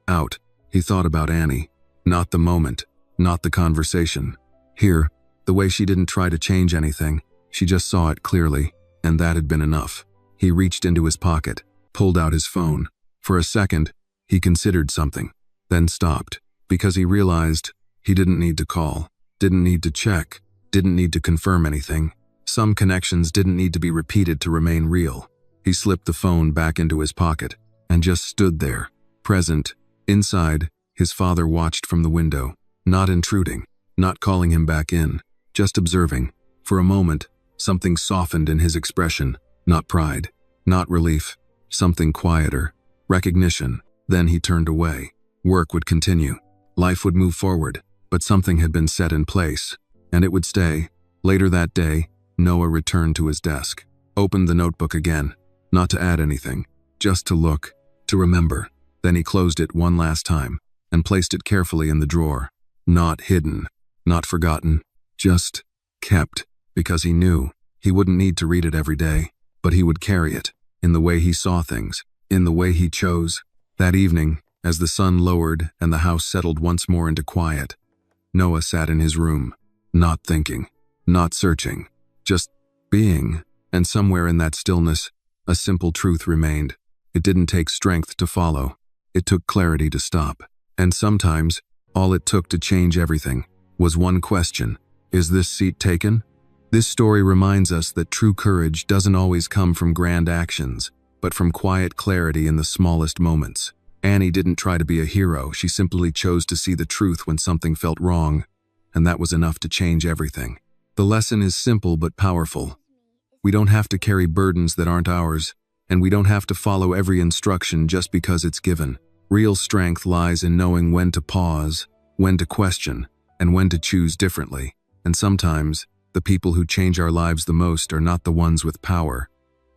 out. He thought about Annie. Not the moment, not the conversation. Here, the way she didn't try to change anything, she just saw it clearly, and that had been enough. He reached into his pocket, pulled out his phone. For a second, he considered something, then stopped, because he realized he didn't need to call, didn't need to check, didn't need to confirm anything. Some connections didn't need to be repeated to remain real. He slipped the phone back into his pocket and just stood there, present. Inside, his father watched from the window, not intruding, not calling him back in, just observing. For a moment, something softened in his expression, not pride, not relief, something quieter, recognition. Then he turned away. Work would continue. Life would move forward, but something had been set in place, and it would stay. Later that day, Noah returned to his desk, opened the notebook again, not to add anything, just to look, to remember. Then he closed it one last time and placed it carefully in the drawer. Not hidden, not forgotten, just kept, because he knew he wouldn't need to read it every day, but he would carry it in the way he saw things, in the way he chose. That evening, as the sun lowered and the house settled once more into quiet, Noah sat in his room, not thinking, not searching, just being, and somewhere in that stillness, a simple truth remained. It didn't take strength to follow. It took clarity to stop. And sometimes, all it took to change everything was one question: is this seat taken? This story reminds us that true courage doesn't always come from grand actions, but from quiet clarity in the smallest moments. Annie didn't try to be a hero, she simply chose to see the truth when something felt wrong, and that was enough to change everything. The lesson is simple but powerful. We don't have to carry burdens that aren't ours, and we don't have to follow every instruction just because it's given. Real strength lies in knowing when to pause, when to question, and when to choose differently. And sometimes, the people who change our lives the most are not the ones with power,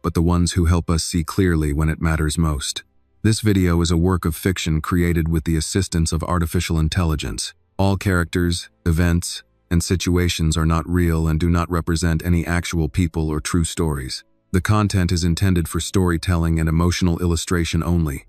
but the ones who help us see clearly when it matters most. This video is a work of fiction created with the assistance of artificial intelligence. All characters, events, and situations are not real and do not represent any actual people or true stories. The content is intended for storytelling and emotional illustration only.